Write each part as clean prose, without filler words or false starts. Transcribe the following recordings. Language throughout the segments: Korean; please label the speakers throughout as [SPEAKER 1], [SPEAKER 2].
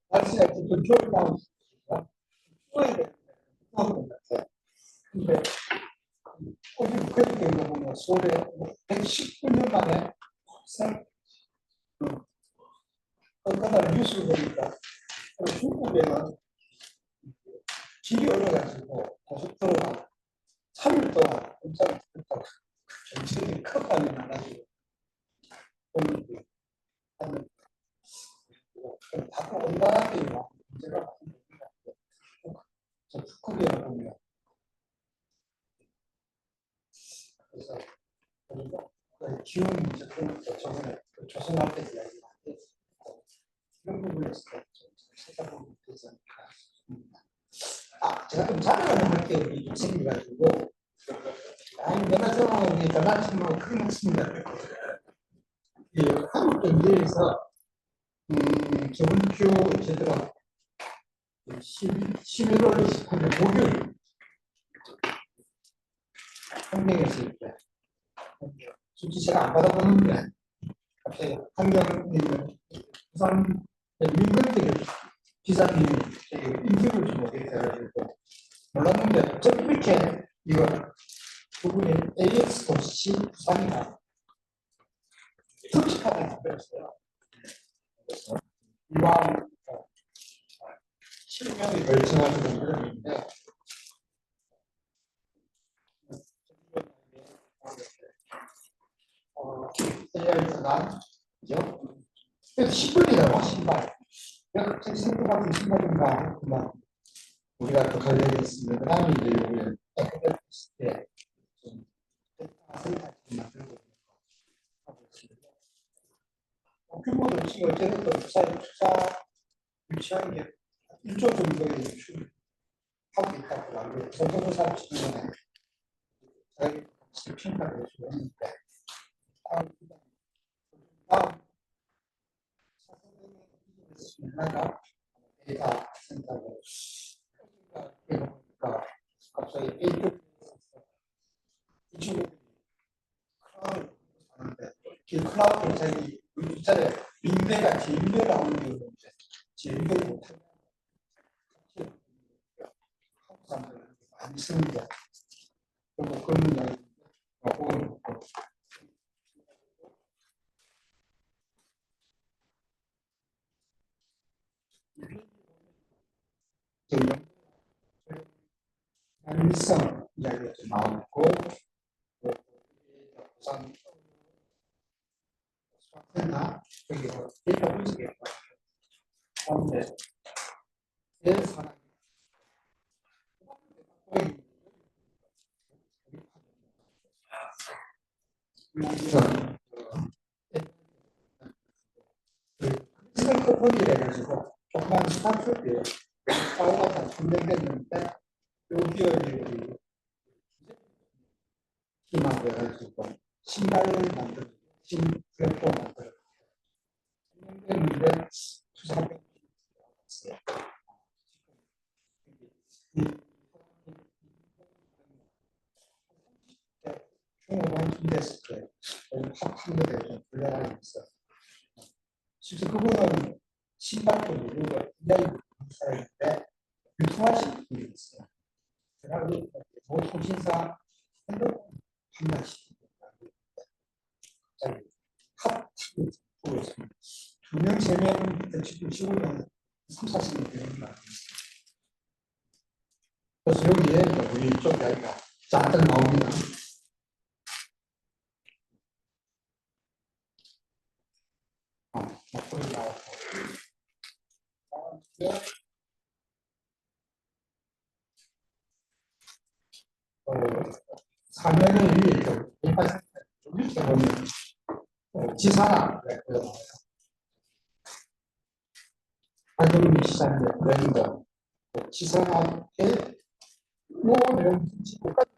[SPEAKER 1] 날씨가 좀 좋다고 추워야 돼. 근데 오늘 그렇게 보면 서울에 119년 만에 그날 뉴스 보니까 중국에는 길이 얼어가지고 고속도로가 3일 동안 공사를 했다고 경찰이 컵반이 나가지고 하는 다들 온갖이 문제가 저 북극에 보면 그래서 기온 문제 그것도 저번에 조선할 때 이야기하는데 이런 부분에서 좀 찾아보면 되지 않을까. 제가 좀 자랑을 할게요. 이 생겨가지고 내가 저하고 전화치면 큰일 났습니다. 한국 경제에서 저번 주 제대로 11월 28일 목요일 환경했을 때 솔직히 제가 안 받아보는데 갑자기 환경 부산 민간적인 기사님이 인터뷰를 좀 오게 돼가지고 몰랐는데 저 이렇게 이거 그분이 AX 도시 부산이나 특집하다고 그랬어요. 그래서 이왕 실명이 결정하는 그런 건데 AI 전환 그죠? 10분이라고 신발 생각 같은 신발인가 했구만 우리가 또 관련이 있습니다. 그 다음에 이제 우리 에코데스 때좀 생각이 만들고 하고 있습니다. 규모도 지금 어쨌든 투자 유치한 게 1조 정도의 하고 있다고 하고 전도사 측면에 저희 평가를 해주고 있는데 다음 하나가 데이터 센터를 해보니까 갑자기 이쪽에 클라우드 하는데 그 클라우드 자기 우리자에 민배가 제일로 나오는 게 제일로 못하는 한국 사람들 많이 쓰는데 그리고 그런 이야기 일성 이야기가 좀 나오고 부산 수학센터 여기서 데이터 분석에 그런데 내 사람 스마트폰이라 해가지고 조그만 스타트업이에요. 사고가 분명됐는데 여기에 팀하고 해가지고 신발을 만들고 신 플랫폼 만들고 분명됐는데 투자가 있어요. 중국은 인데스크에 한 것에 좀 분량이 있어요. 실제 그거는 신발도 이루고 이야기 사람인데 유통하시는 분이 있어요. 제가 뭐 통신사 핸드폰 판매하시는 분이 갑자기 핫티를 보고 있습니다. 2명, 3명 지금 15년, 3, 40년 되는 거 아닙니까? 그래서 여기에 우리 쪽 이야기가 잔뜩 나옵니다. 목소리 나왔고. 사면을 위해 좀 이렇게 보면 지산학 나와요. 하경미 시장의 브랜드 지산학의 뭐 내용 똑같은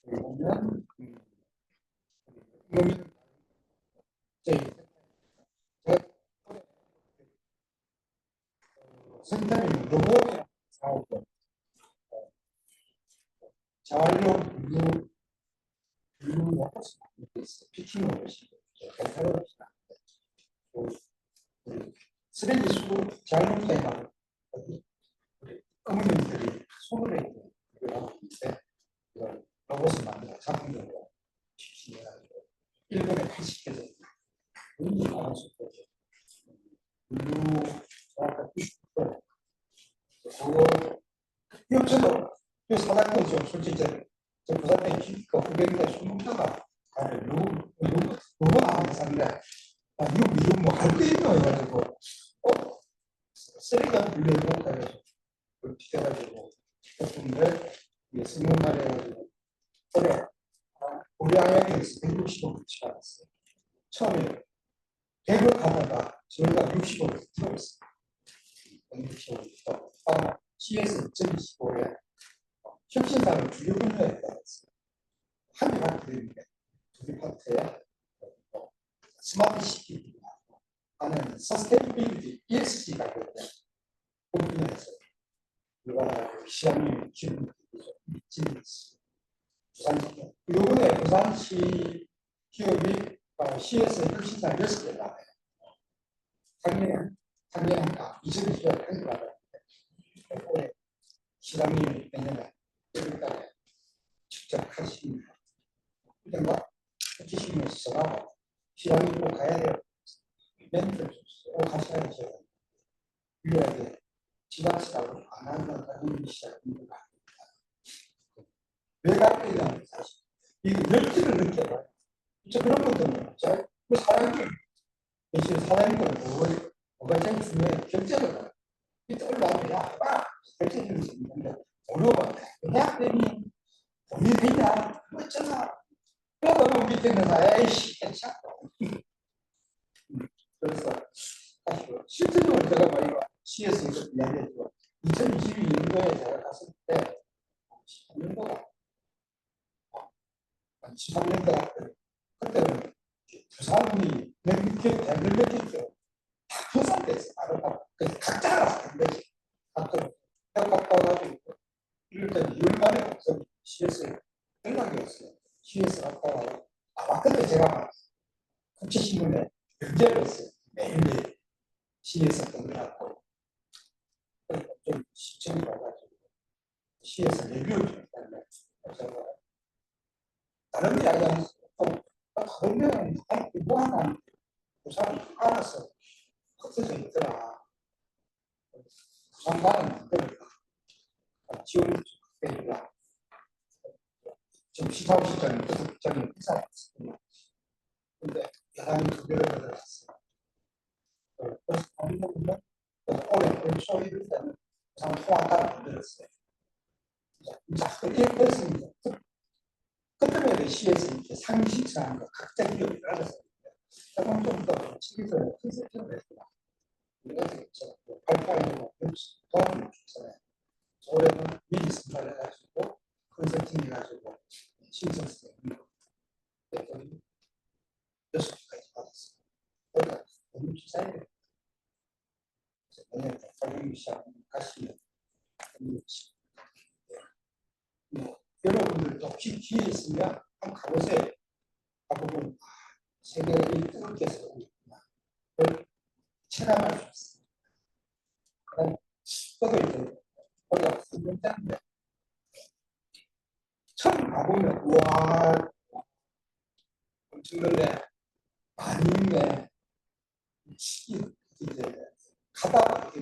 [SPEAKER 1] 보면 생산이 로봇이라고 나오고 자활용 분류 로봇이 있어요. 피팅 로봇이 괜찮은 쓰레기 수거 자율주행하는 우리 어머님들이 손을 해고 하고 있는데 이걸 로봇을 만들어 자동적으로 집중해가지고 일본에 80개 정도 굉장히 많은 속도죠. 인류 정확한 90%. 그거 이업체도 그 사장님이죠. 솔직히 저 부산에 그 후배인데 술 먹다가 누구 나오는 상대 이거 뭐 할 게 있노 해가지고 쓰레기가 분리해볼까 해서 그걸 비켜가지고 했는데 이게 승용말 해가지고 그래 우리 아이에서 165를 치러갔어요. 처음에 100을 가다가 저희가 65를 들어갔어요. 165를 CS 2.25에 혁신상을 두개 분야에 따랐어요. 한 개 파트인데 두 개 파트에 스마트 시티 하는 서스테이너빌리티 ESG가 있거든요. 그 분야에서 우리가 시장님 기준이 있습니다. 부산시 이번에 부산시 기업이 시에서 혁신상 6개 나와요. 작년에 2020년에 한개 나왔는데 올해 시장님이 내년에 여기까지 직접 하시는 그러니까 해주시면서 전화가 시장님 꼭 가야 돼요. 멘트를 꼭 하셔야 되죠. 유일하게 지나치다고 안 한다는 시작입니다. 외곽이라는 사실 이게 열기를 느껴봐요. 그런 것들은 그 사람들 대신 사람들은 뭐가 제일 중요해 결제를 해요. 이때 올라오면 야 결제를 있는데 어려워. 그냥 때문에 돈이 되냐 어쩌나 그러다 밑에는 에이씨 괜찮아. 그래서 사실 실질적으로 제가 말이가 CS에서 이야기했죠. 2022년도에 제가 갔을 때 13년도가 13년도가 그때는 부산이 몇 개, 대들 몇 개, 다 분산돼서 나름대로 그래서 각자 알아서 한 거지. 각자 갔다 와가지고 이럴 때는 2월 말에 갑자기 CS에 연락이 왔어요. CS 갔다 와요. 그때 제가 국제신문에 연재를 했어요. 매일매일 CS登録하고 좀 시청이 와가지고 CS 레뷰를 좀 했다면 제가 다른 이야기 안 했어요. 다른 명은 뭐 하나 그 사람이 알아서 흩어져 있더라. 부산 가는 만들까 지원이 되니까 지금 시사오 시장이 저기 회사에 있습니다. 근데 여당이 두 개를 들어갔어요. 그래서 다른 부분은 올해 올 초에 일단은 부산 통화가를 만들었어요. 자, 그랬습니다. 그때문에 CS 이렇게 상시처럼 각자 기업이 나갔어요. 조금 좀더 치기서 컨셉팅을 했구나. 발표하려고 도와주는 주잖아요. 올해는 미리 선발을 해가지고 컨설팅 해가지고 신청서를 했더니 6개까지 받았어요. 그러니까 너무 비싸야 돼요. 내년에 활용이 시작하시면 여러분들도 혹시 기회 있으면 한번 가보세요. 가보면 세계가 이 뜨겁게 서고 있구나. 그걸 체감할 수 있어요. 그다음에 저도 이제 우리가 3년째인데 처음 가보면 와 엄청 놀래 많이 있네. 이제 가다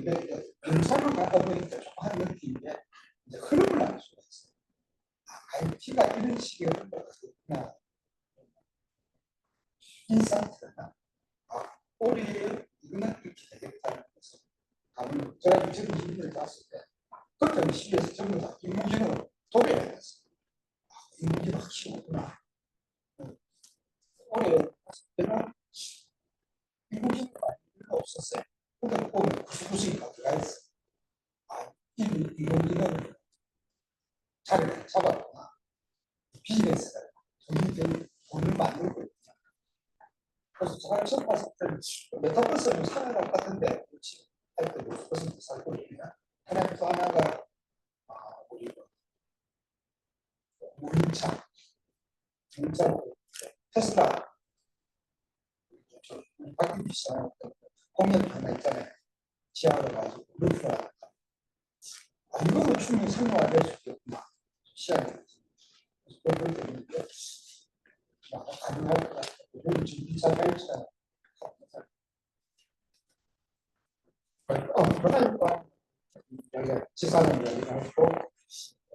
[SPEAKER 1] 영상을 가다 보니까 좀 한 느낌인데 이제 흐름을 알 수가 있어요. IT가 이런 식의 흐름을 가지고 있구나. 인사이트가 우리 이거는 이렇게 되겠다는 것을 가면 제가 2020년을 갔을 때 그때는 시에서 전부 다 인공지능으로 도배해야 됐어요. 인공지능 확실하구나. 올해 갔을 때는 인공지능가 필요 없었어요. 근데 보면 구수구수가 들어가 있어요. 인공지능을 자리를 잡았구나. 비즈니스가 돈을 만들고 있구나. 그래서 제가 처음 봤을 때는 메타버스는 살아갈 것 같은데 할때 무슨 살고 있냐. 하나 또 하나가 우리 무인차, 테슬라 바뀌기 시작하는 공약 하나 있잖아요. 지하로 가지고 루프라. 이거는 충분히 설명할 수 있겠구나. 시간이 그럴 때는 가능할 것 같아요. 이건 지금 비싸갈지라. 그러니까 여기가 지사는 여기가 있고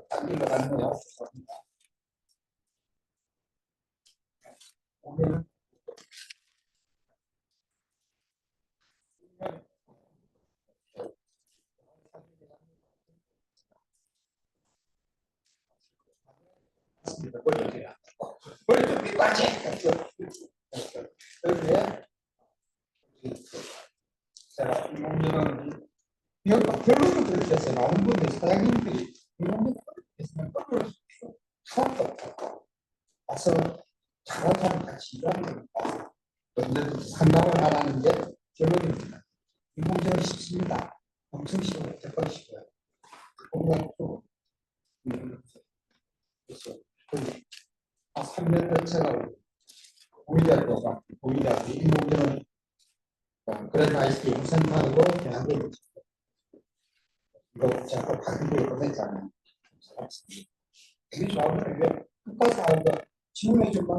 [SPEAKER 1] 딴 길로 갔네요. 오늘은 머리 좀 삐까지 그런데 제가 이공연은 결론은 그렇게 했어요. 많은 분들이 사장님들이 이공연 했으면 하나도 없고 와서 잘하자면 같이 일하는 거니까 언제든지 상담을 하라는 게 결론입니다. 이공연은 쉽습니다. 엄청 쉬워요. 대박 쉬워요. 공연도 그래서 3년 제가 오히려 이공연은 그래서 아이스크림 센터하고 대학에 이거 자꾸 바뀌고 보냈잖아요. 되게 좋아하는 게 끝까지 하고 지원해주고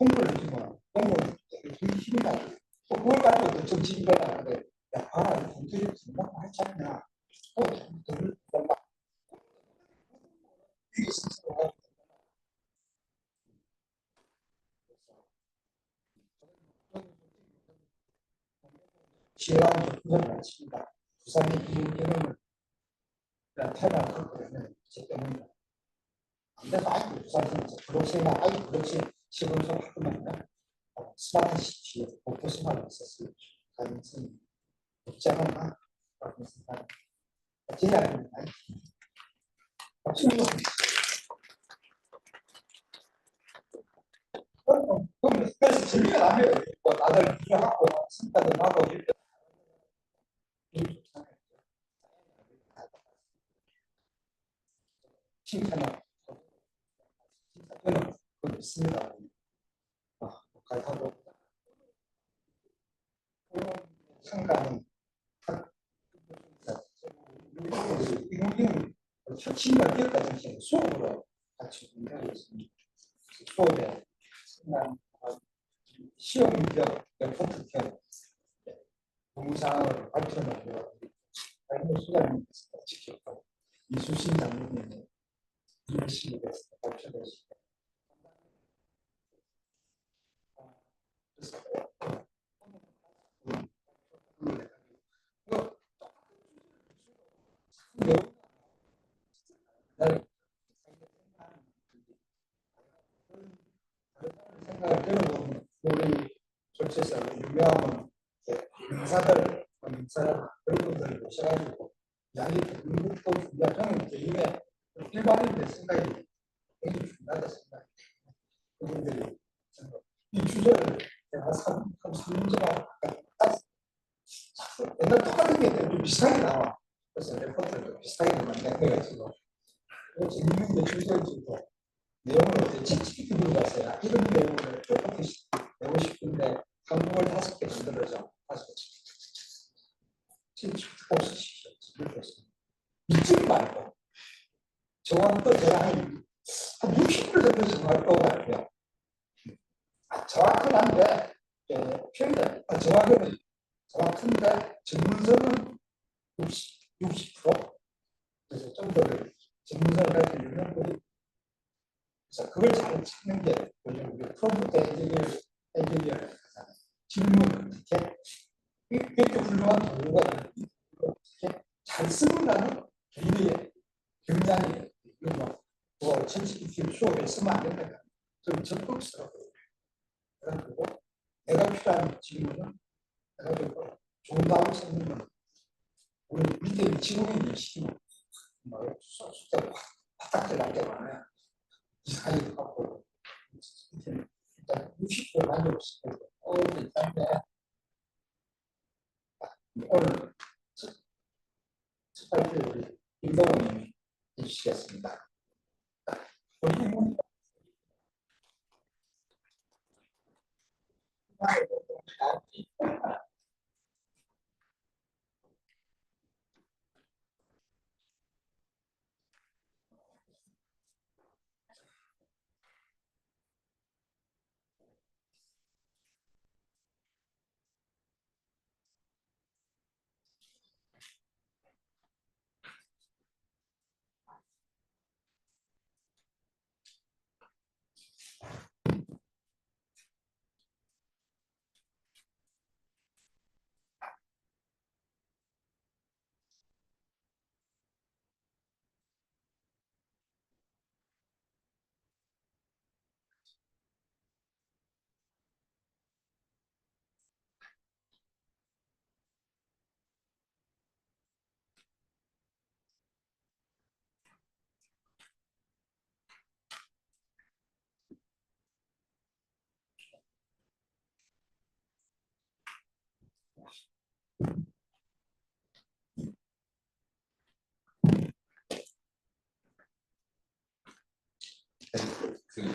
[SPEAKER 1] 홍보를 해주고 홍보를 되게 힘이 나고 또 그걸 가지고 정치인들 하는데 야 봐라 이 공들이 정말 많지 않냐 돈을 막 이게 스스로 지혜와는 적극을 마칩니다. 부산의 이용기는 태어나거든요. 제 때문에 근데 아이고 부산에서 그렇지만 아이고 그렇지 시골에서 하더만요. 스마트 시티 목표 스마트 있었어요. 가능성이 없지 않았나? 라는 생각이 제가 합니다. 그래서 재미가 나면 다들 일하고 성과도 나고 칭찬하고 저는 그거 있습니다. 가입하고 상가는 이공계는 혁신과 기업가정식 수업으로 같이 운영하고 있습니다. 수업에 시험 기업, 레포트 기업, 공무상을 발표하고 발표 수단을 지켰고 이수신 장로님의 이해식에 대해서 발표됐습니다. 생각을 들어보면 우리 솔직히 유명한 인사들, 그런 분들을 모셔가지고 이야기 듣는 것도 중요하고 저는 개인의 일반인들 생각이 굉장히 중요하다 생각해요. 그분들이 이 주제를 제가 3년 전에 옛날 똑같은 게 좀 비슷하게 나와. 그래서 레포트를 비슷하게 만들어가지고 재밌는 게 주제를 주고 내용을 어떻게 칙칙이 물어봤어요. 이런 내용을 어떻게 내고 싶은데 한국을 5개 만들어서 5개 복수시키죠. 믿지 말고 저한테 제가 한 60% 정도 정할 것 같아요. 정확은 한데 표현은 정확한데 전문성은 60%. 그래서 좀 더 전문성을 가지고 있는 분이 그래서 그걸 잘 찾는 게 요즘 우리 프롬프트 엔지니어 질문 어떻게 이렇게 훌륭한 도구가 어떻게 잘 쓰는다는 개인의 경량이에요. 이거 뭐 챗GPT 수업에 쓰면 안 된다. 좀 적극스럽고 그래가지고 내가 필요한 질문은 내가 좀 좋은 답을 쓰는 건 우리 밑에 직원이 시키면 뭐 숫자가 바닥들 날 때가 많아요. 이상하게 갖고 일단 60% 만족시켜서 일단데 오늘 첫 발표 우리 김동훈님이 해주시겠습니다.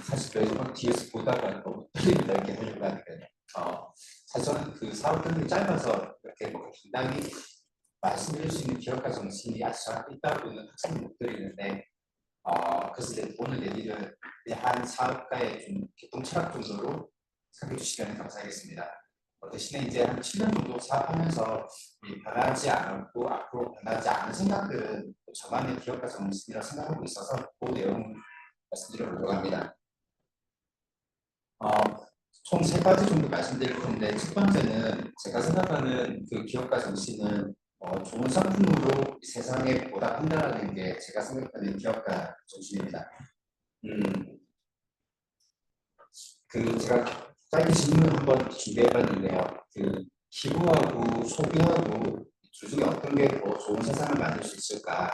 [SPEAKER 2] 사실 매번 뒤에서 보다가 너무 떨립니다. 이렇게 하려고 하니까요. 사실 저는 사업 경력이 짧아서 이렇게 굉장히 말씀드릴 수 있는 기업가 정신이 아주 정확히 있다고는 확신을 못 드리는데, 그래서 이제 오늘 얘기를 한 사업가의 좀 기본 철학 정도로 생각해 주시면 감사하겠습니다. 대신에 이제 한 7년 정도 사업하면서 변하지 않았고 앞으로 변하지 않은 생각들은 저만의 기업가 정신이라고 생각하고 있어서 그 내용 말씀드리려고 합니다. 총 3가지 정도 말씀드릴 건데, 첫 번째는 제가 생각하는 기업가 정신은 좋은 상품으로 세상에 보답한다는 게 제가 생각하는 기업가 정신입니다. 제가 짧게 질문을 한번 준비해봤는데요. 기부하고 소비하고 둘 중에 어떤 게 더 좋은 세상을 만들 수 있을까?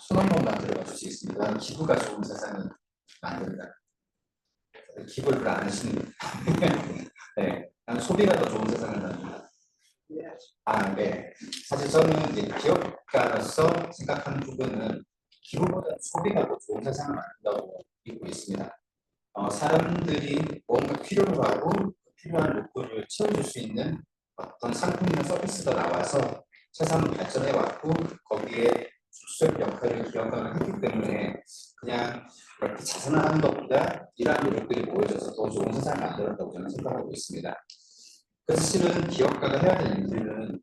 [SPEAKER 2] 손 한 번만 들어봐 주시겠습니다. 기부가 좋은 세상을 만든다. 기부를 별로 안 하시는 네, 난 소비가 더 좋은 세상을 만든다. 네. 사실 저는 이제 기업가로서 생각하는 부분은 기부보다 소비가 더 좋은 세상을 만든다고 믿고 있습니다. 사람들이 뭔가 필요로 하고 필요한 욕구를 채워줄 수 있는 어떤 상품이나 서비스가 나와서 세상은 발전해왔고 거기에 주수적 역할을 기업가가 했기 때문에 그냥 이렇게 자선하는 것보다 이러한 노력들이 모여져서 더 좋은 세상을 만들었다고 저는 생각하고 있습니다. 그래서 실은 기업가가 해야 될 일들은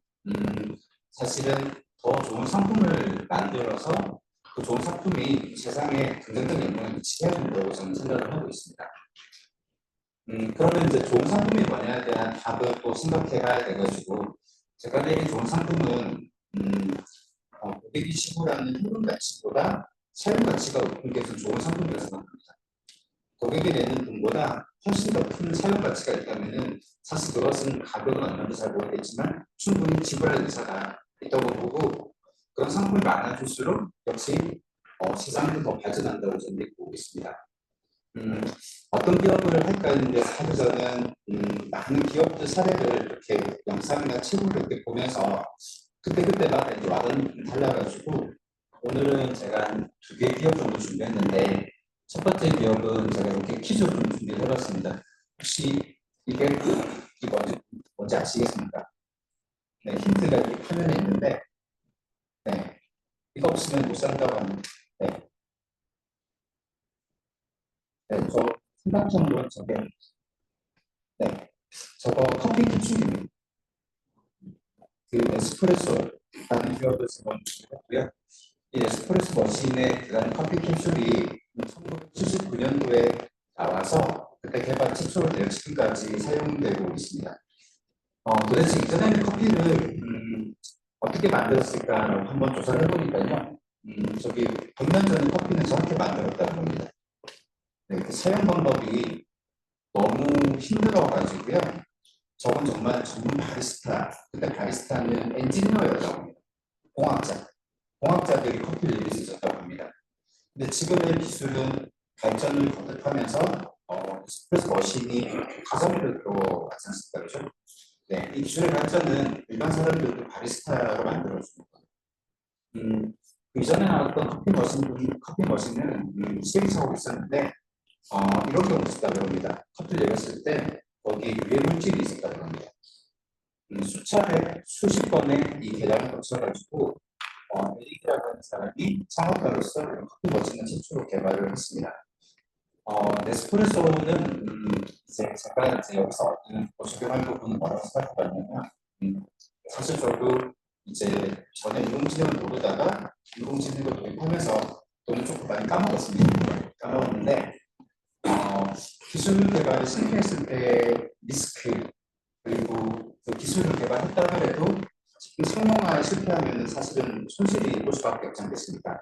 [SPEAKER 2] 사실은 더 좋은 상품을 만들어서 그 좋은 상품이 세상에 긍정적인 영향을 미치게 해야 된다고 저는 생각을 하고 있습니다. 그러면 이제 좋은 상품이 뭐냐에 대한 답을 또 생각해봐야 돼가지고 제가 내린 좋은 상품은 고객이 지불하는 현금 가치보다 사용 가치가 높은 게 좋은 상품이라고 생각합니다. 고객이 내는 돈보다 훨씬 더 큰 사용 가치가 있다면은 사실 그것은 가격은 얼마인지 잘 모르겠지만 충분히 지불할 의사가 있다고 보고 그런 상품이 많아질수록 역시 시장이 더 발전한다고 저는 믿고 있습니다. 어떤 기업을 할까 했는데 사실 저는 많은 기업들 사례를 이렇게 영상이나 책으로 이렇게 보면서 그때마다 이제 와닿는 달라가지고 오늘은 제가 한 2개 기업 정도 준비했는데 첫 번째 기업은 제가 이렇게 퀴즈로 좀 준비를 해봤습니다. 혹시 이게 뭔지 아시겠습니까? 네, 힌트가 이 화면에 있는데 네, 이거 없으면 못 산다고 하는 네, 저 생각 정도 저게 네, 저거 커피 캡슐입니다. 에스프레소라는 기업을 제가 준비했고요. 이 에스프레소 머신에 들어간 커피 캡슐이 1979년도에 나와서 그때 개발 최초로 내려 지금까지 사용되고 있습니다. 도대체 이전에는 커피를 어떻게 만들었을까 한번 조사를 해보니까요. 저기 100년 전에 커피는 저렇게 만들었다고 합니다. 네, 그 사용 방법이 너무 힘들어가지고요. 저건 정말 전문 바리스타, 그때 바리스타는 엔지니어였다고 합니다. 공학자들이 커피를 내릴 수 있었다고 합니다. 근데 지금의 기술은 발전을 거듭하면서 에스프레소 머신이 가성비를 또 맞지 않습니까? 그렇죠? 네, 이 기술의 발전은 일반 사람들도 바리스타로 만들어주는 거예요. 이전에 나왔던 커피 머신은 시행착오가 있었는데 이런 경우가 있었다고 합니다. 커피를 내렸을 때 거기에 유해 물질이 있었다고 합니다. 수십 번의 이 계량을 거쳐가지고 에릭이라고 하는 사람이 창업가로서 커피 머신을 최초로 개발을 했습니다. 네스프레소는 이제 제가 여기서 적용할 부분은 뭐라고 생각해봤냐면 사실 저도 이제 전에 인공지능을 모르다가 인공지능을 도입하면서 돈을 조금 많이 까먹었습니다. 까먹었는데 기술 개발을 실패했을 때 리스크 그리고 그 기술을 개발했다고 해도 성공하에 실패하면 사실은 손실이 올 수밖에 없지 않겠습니까?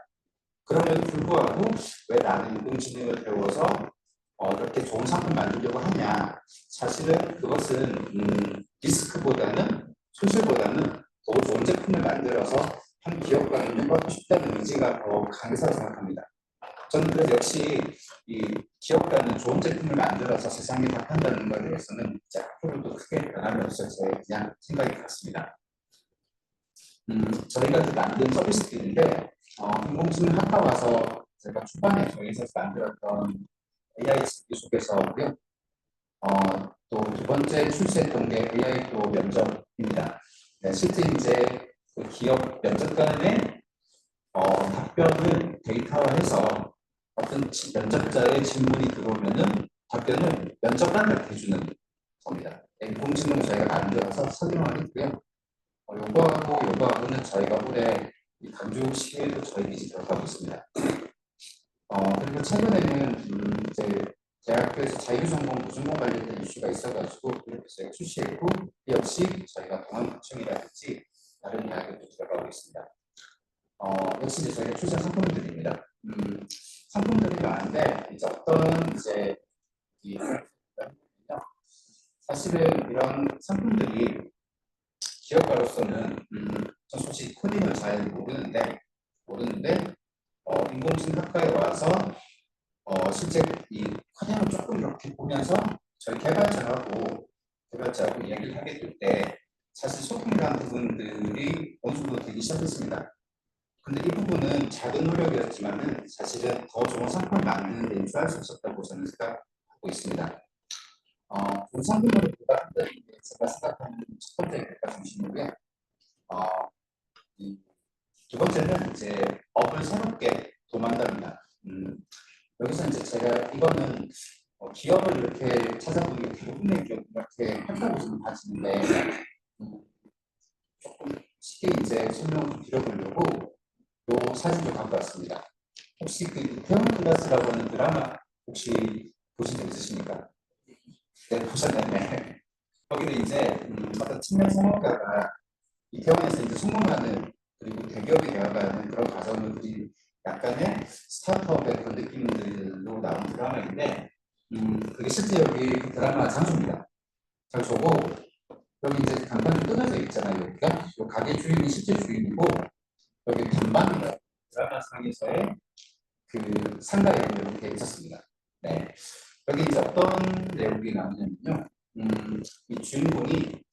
[SPEAKER 2] 그럼에도 불구하고 왜 나는 인공지능을 배워서 이렇게 좋은 상품 만들려고 하냐? 사실은 그것은 리스크보다는 손실보다는 더 좋은 제품을 만들어서 한 기업과 협력하고 싶다는 의지가 더 강해서 생각합니다. 저는 그래서 역시 이 기업가는 좋은 제품을 만들어서 세상에 답한다는 것에 대해서는 이제 앞으로도 크게 변함이 없어서 그냥 생각이 같습니다. 저희가 만든 서비스들인데 인공지능 학과 와서 제가 초반에 저희 회사에서 만들었던 AI 집기 속에서고요. 또 두 번째 출시했던 게 AI 또 면접입니다. 네, 실제 이제 그 기업 면접관의 답변을 데이터화해서 어떤 면접자의 질문이 들어오면은 답변을 면접관한테 해주는 겁니다. 인공지능 저희가 만들어서 설명하겠고요. 요거하고는 저희가 올해 이 강조 시에도 저희 기지 들어가고 있습니다. 그리고 최근에는 이제 대학교에서 자유전공, 무전공 관련된 이슈가 있어가지고 이렇게 저희가 출시했고 역시 저희가 동아구청이라든지 다른 대학교도 들어가고 있습니다. 역시 이제 저희가 출시한 상품들입니다. 상품들이 많은데 이제 어떤 이제 이 사실은 이런 상품들이 기업가로서는 전 솔직히 코딩을 잘 모르는데 인공지능 학과에 와서 실제 이 코딩을 조금 이렇게 보면서 저희 개발자하고 이야기를 하게 될 때 사실 소통이라는 부분들이 어느 정도 되기 시작했습니다. 근데 이 부분은 작은 노력이었지만은 사실은 더 좋은 상품을 만드는 데 인출할 수 있었다고 저는 생각하고 있습니다. 좋은 상품으로 보다는 제가 생각하는 첫 번째 결과 중심이고요. 두 번째는 이제 업을 새롭게 도만답니다. 여기서 이제 제가 이거는 기업을 이렇게 찾아보면 대부분의 기업이 이렇게 한다고 저는 봐지는데 조금 쉽게 이제 설명을 좀 드려보려고 요 사진 좀 갖고 왔습니다. 혹시 그 이태원 클래스라고 하는 드라마 혹시 보신 적 있으십니까? 네, 보셨나요? 거기는 이제 어떤 측면 성악가가 이태원에서 이제 성공하는 그리고 대기업이 되어가는 그런 과정을 그린 약간의 스타트업의 그런 느낌들로 나온 드라마인데 그게 실제 여기 그 드라마 장소입니다. 장소고 여기 이제 간판이 끊어져 있잖아요. 여기가 요 가게 주인이 실제 주인이고 여기 반반이에요. 드라마 상에서의 그 상가 이름이 이렇게 있었습니다. 네. 여기 이제 어떤 내용이 나오냐면요. 이 주인공이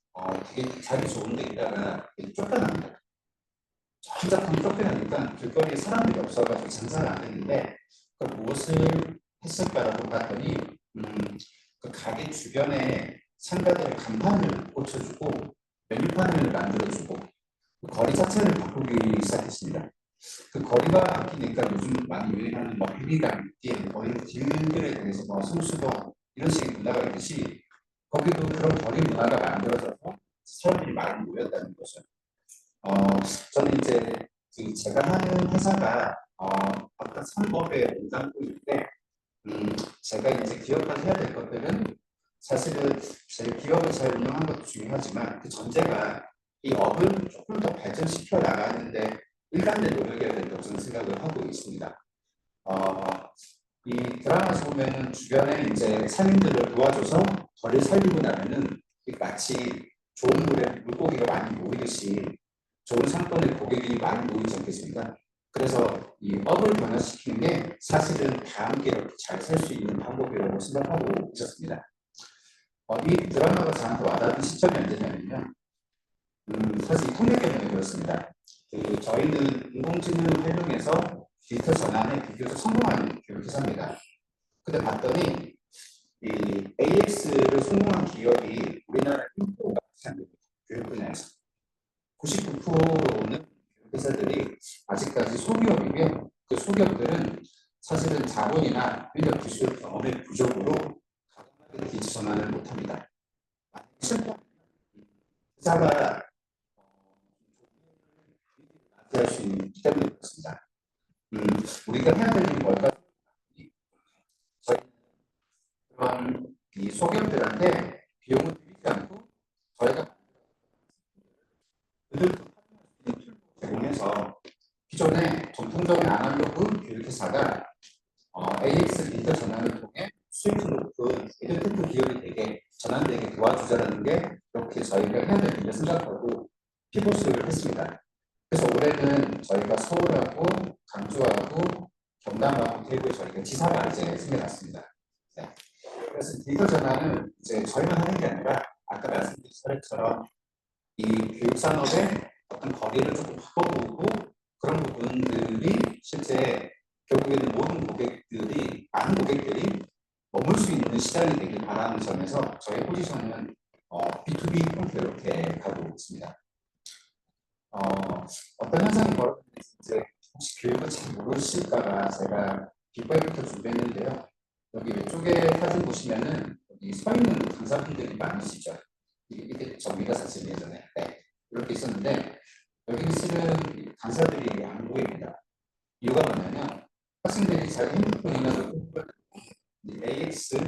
[SPEAKER 2] 되게 자기 좋은 데 있다가 쫓겨납니다. 혼자하면 쫓겨나니까 길거리에 사람들이 없어가지고 장사를 안 했는데 그 무엇을 했을까라고 봤더니 그 가게 주변에 상가들의 간판을 꽂혀주고 메뉴판을 만들어주고 그 거리 자체를 바꾸기 시작했습니다. 그 거리가 바뀌니까 요즘 많이 유행하는 뭐 헤비감기, 이런 길들에 대해서 뭐 성수도 이런 식의 문화가 있듯이 거기도 그런 거리 문화가 만들어져서 사람들이 많이 모였다는 거죠. 저는 이제 제가 하는 회사가 어떤 산업에 몸담고 있는데 제가 이제 기업을 해야 될 것들은 사실은 제 기업을 잘 운영하는 것도 중요하지만 그 전제가 이 업을 조금 더 발전시켜 나가는데 일관된 노력이어야 된다고 저는 생각을 하고 있습니다. 이 드라마에서 보면은 주변에 이제 상인들을 도와줘서 거리를 살리고 나면은 마치 좋은 물에 물고기가 많이 모이듯이 좋은 상권의 고객이 많이 모이지 않겠습니까? 그래서 이 업을 변화시키는 게 사실은 다 함께 이렇게 잘 살 수 있는 방법이라고 생각하고 있었습니다. 이 드라마가 저한테 와닿은 시점이 언제냐면요. 사실 통계 때문에 그렇습니다. 저희는 인공지능을 활용해서 디지털 전환에 비교적 성공한 교육회사입니다. 근데 봤더니 이 AX를 성공한 기업이 우리나라 1%가 안 됩니다. 교육 분야에서. 99%는 회사들이 아직까지 소기업이며 그 소기업들은 사실은 자본이나 인력 기술 경험의 부족으로 가동하는 기지 전환을 못합니다. 회사가 할 수 있는 때문에 그렇습니다. 우리가 해야 될 일이 뭘까? 저희 그런 이 소기업들한테 비용을 들이지 않고 저희가 그들 제공해서 기존의 전통적인 아날로그 교육회사가 AX 디지털 전환을 통해 수익을 높은 에듀테크 기업이 되게 전환되게 도와주자라는 게 이렇게 저희가 해야 될 일을 생각하고 피봇을 했습니다. 그래서 올해는 저희가 서울하고 강주하고 경남하고 대구에 저희가 지사가 이제 생겨났습니다. 네. 그래서 디지털 전환은 이제 저희만 하는 게 아니라 아까 말씀드린 사례처럼 이 교육 산업의 어떤 거리를 조금 바꿔보고 그런 부분들이 실제 결국에는 모든 고객들이 많은 고객들이 있는 시장이 되길 바라는 점에서 저희 포지션은 B2B 형태로 이렇게 가고 있습니다. 어떤 현상이 벌어지는지 이제 혹시 교육을 잘 모르실까봐 제가 뒷발부터 준비했는데요. 여기 왼쪽에 사진 보시면은 여기 서 있는 강사분들이 많으시죠. 이게 저기가 사실 예전에 이렇게 있었는데 여기 실은 강사들이 안 보입니다. 이유가 뭐냐면 학생들이 자기 핸드폰이나 노트북 AX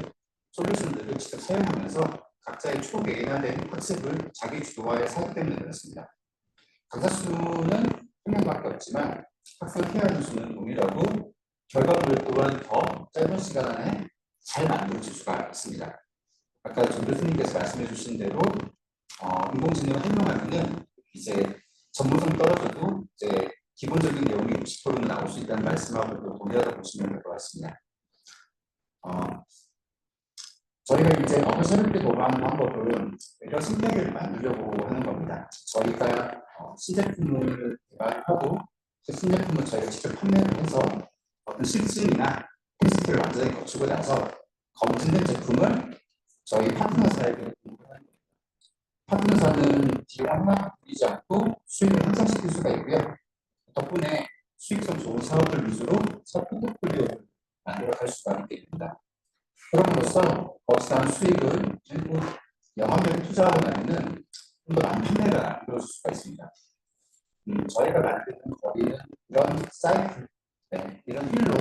[SPEAKER 2] 솔루션들을 직접 사용하면서 각자의 초개인화된 학습을 자기 주도화에 사기 때문에 그렇습니다. 강사 수는 1명밖에 없지만 학생 피하는 수는 동일하고 결과물 또한 더 짧은 시간 안에 잘 만들어질 수가 있습니다. 아까 정 교수님께서 말씀해 주신 대로 인공지능을 활용하면은 이제 전문성 떨어져도 이제 기본적인 내용이 60%는 나올 수 있다는 말씀하고도 동일하다고 보시면 될 것 같습니다. 저희가 이제 새롭게 도모하는 방법은 이런 신뢰를 만들려고 하는 겁니다. 저희가 신제품을 개발하고 그 신제품을 저희가 직접 판매를 해서 어떤 실증이나 테스트를 완전히 거치고 나서 검증된 제품을 저희 파트너사에게 공급하는 겁니다. 파트너사는 비용 하나 들이지 않고 수익을 향상시킬 수가 있고요. 덕분에 수익성 좋은 사업을 위주로 사업 포트폴리오를 만들어갈 수가 있게 됩니다. 그럼으로써 거기서 나온 수익을 일부 영업에 투자하고 나면은 좀 더 많은 판매가 이루어질 수가 있습니다. 저희가 만드는 거리는 이런 사이클, 이런 힐로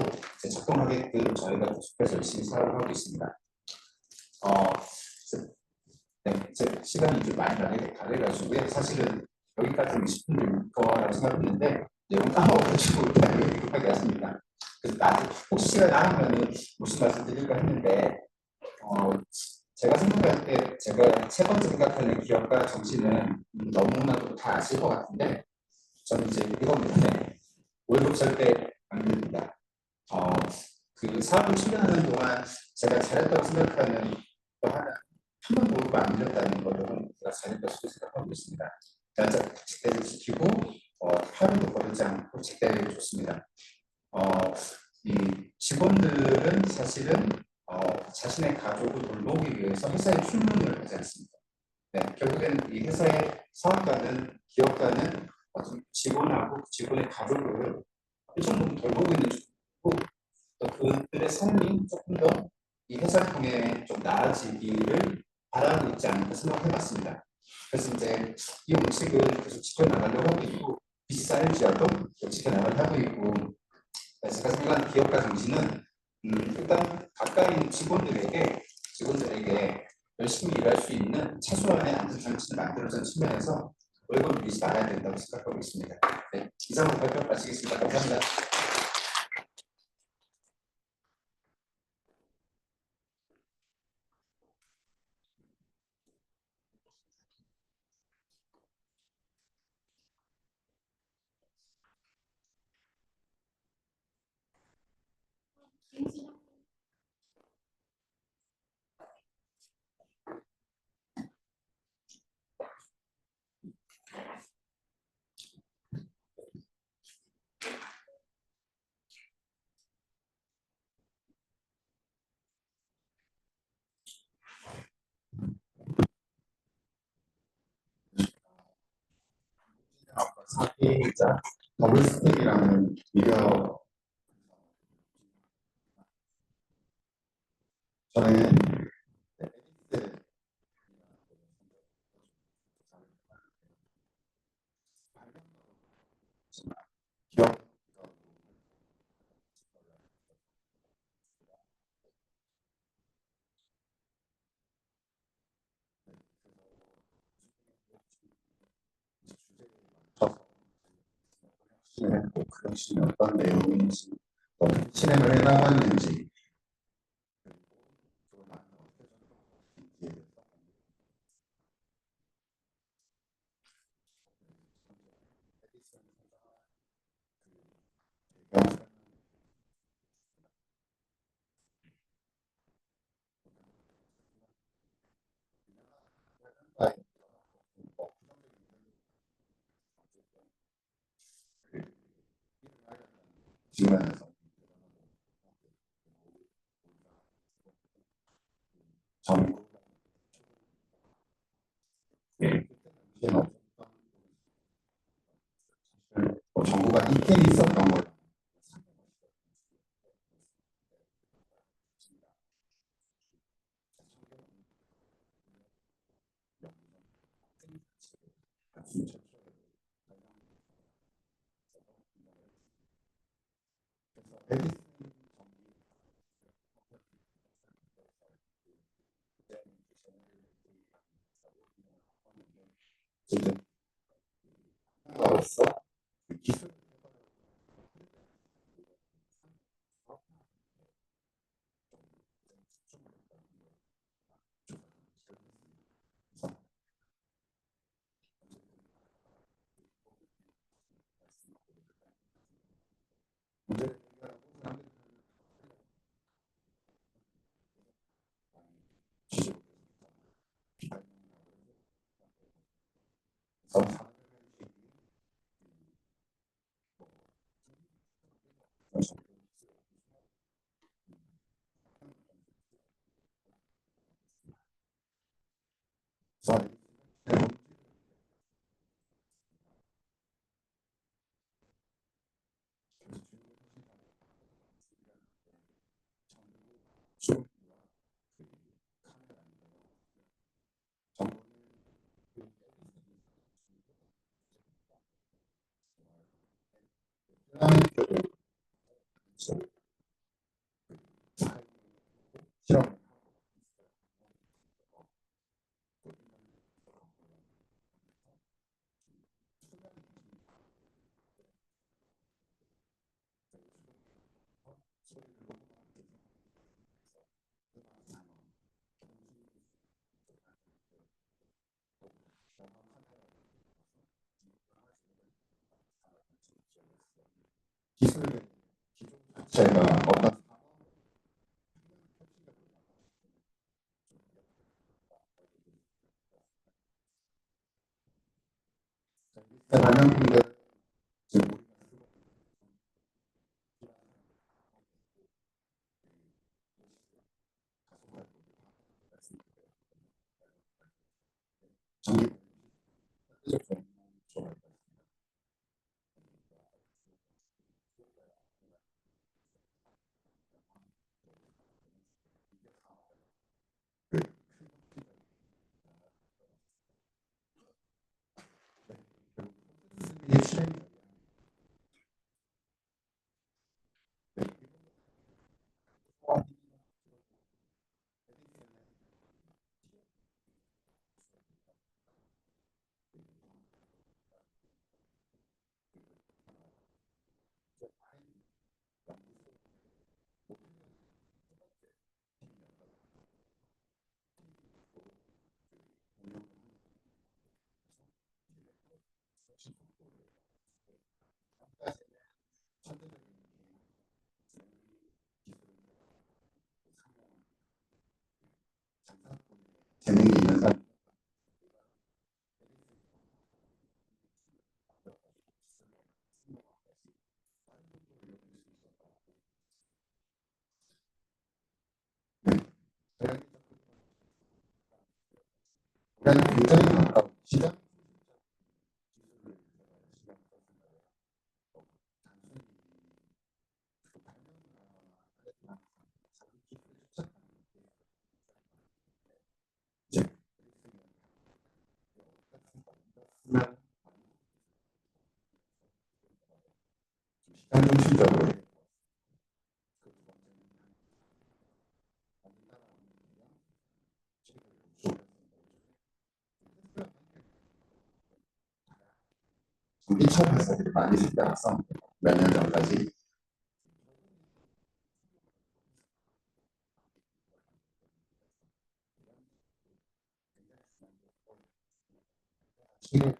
[SPEAKER 2] 적용하게끔 저희가 계속해서 열심히 사업을 하고 있습니다. 시간이 좀 많이 가려가지고요. 사실은 여기까지 20분 될 거라고 생각했는데 내용 까먹어가지고 여기 급하게 왔습니다. 그래서 나중에 혹시 시간 남으면 무슨 말씀 드릴까 했는데 제가 생각할 때 제가 세 번째 생각하는 기업가 정신은 너무나도 다 아실 것 같은데 저는 이제 이겁니다. 월급 절대 안 드립니다. 그 사업을 실현하는 동안 제가 잘했다고 생각하는 거 하나 한 번도 월급 안 드렸다는 것은 제가 잘했다고 생각하고 있습니다. 직대를 지키고 하루도 거르지 않고 직대를 줬습니다. 이 직원들은 사실은 자신의 가족을 돌보기 위해서 회사에 출근을 하지 않습니다. 결국에는 이 회사의 사업가는 기업가는 직원하고 직원의 가족을 일정 부분 돌보고 있는 중이고 또 그들의 삶이 조금 더 이 회사를 통해 좀 나아지기를 바라고 있지 않을까 생각해봤습니다. 그래서 이제 이 원칙을 계속 지켜나가려고 하고 있고 빚이 쌓일지라도 지켜나가려고 하고 있고 제가 생각하는 기업가 정신은 일단 가까이 있는 직원들에게 열심히 일할 수 있는 최소한의 안전장치를 만들어주는 측면에서 월급을 밀지 말아야 된다고 생각하고 있습니다. 이상으로 발표 마치겠습니다. 감사합니다. 사기자 더블스택이라는 미디어 전에 기업 진행했고 그 핵심이 어떤 내용인지 어떻게 진행을 해나갔는지 지원해서 정부, 예, 정부가 있긴 있었던 걸로. 어로서 기술 실험 기술 자체가 어떤 발명품들 지금 전기 재능이 있는 사람 우리는 굉장히 가까운 시장 이제 시장 중심적으로 전기차 회사들이 많이 생겨서 몇 년 전까지 지금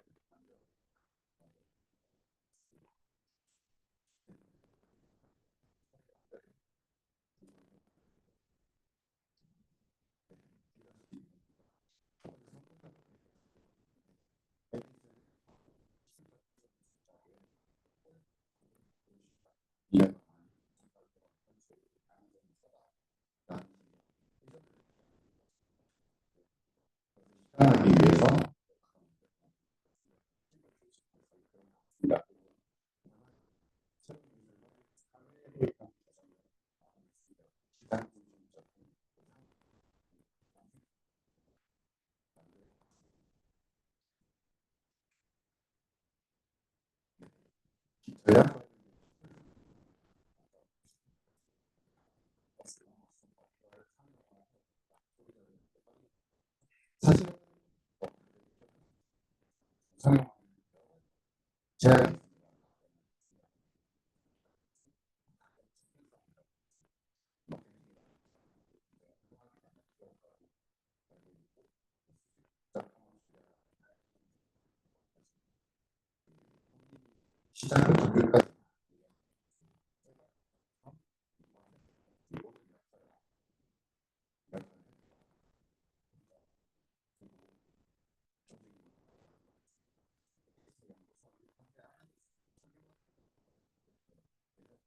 [SPEAKER 2] 전략 사실 사용 제한 시작부터 끝까지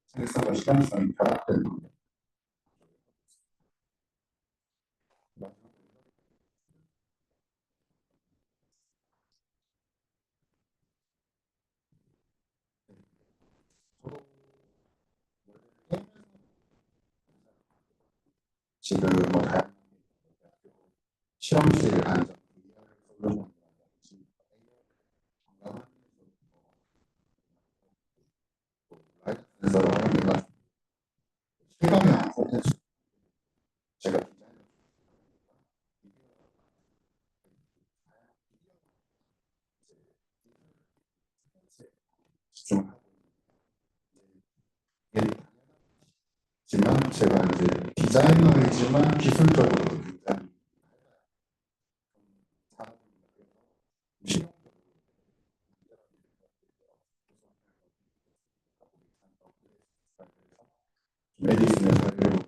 [SPEAKER 2] 생산과 시간성이 결합된 지금 뭐 다양한 실험실 안에서 그래서 내가 실감이 콘텐츠 제가 집중하고 있지만 제가 이제 디자이너이지만 기술적으로 굉장히 메디슨에서 그리고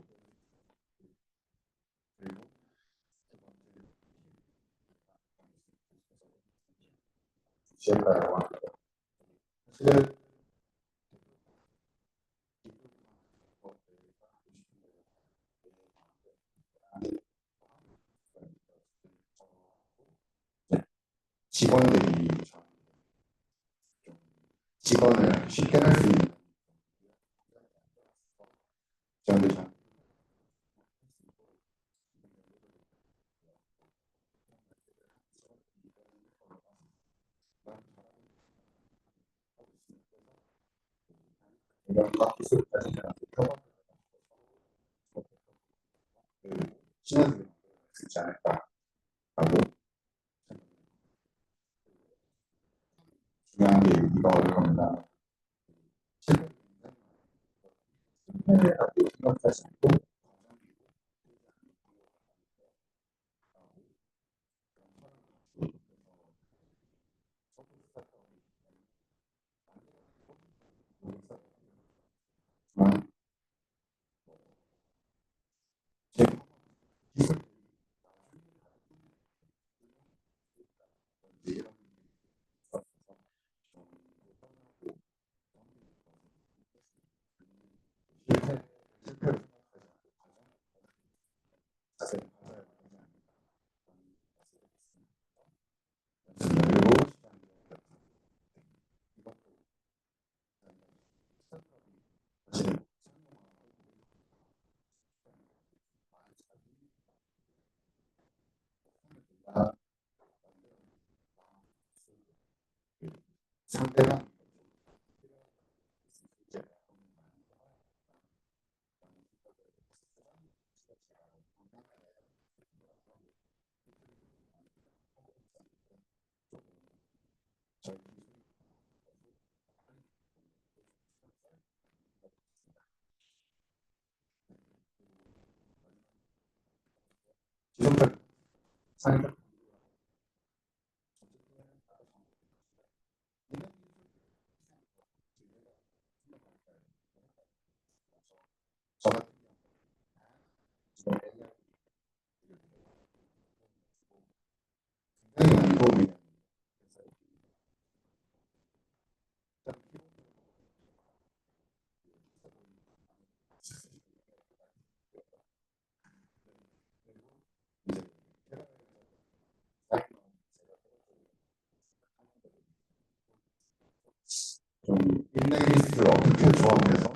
[SPEAKER 2] 지역가라고 합니다. 사실 직원들이 직원을 쉽게 할 수 있는 직원들이 이런 각 기술까지 시너지를 수 있지 않을까라고 중요한 게 이거일 겁니다. 실패라고 생각하지 않고 제 기술 실패 실패를 자세히 그리고 사실 상대방 지속적 상대방 저 같은 경우는 굉장히 많이 도움이 됩니다. 좀 일렉리스트를 어떻게 조합해서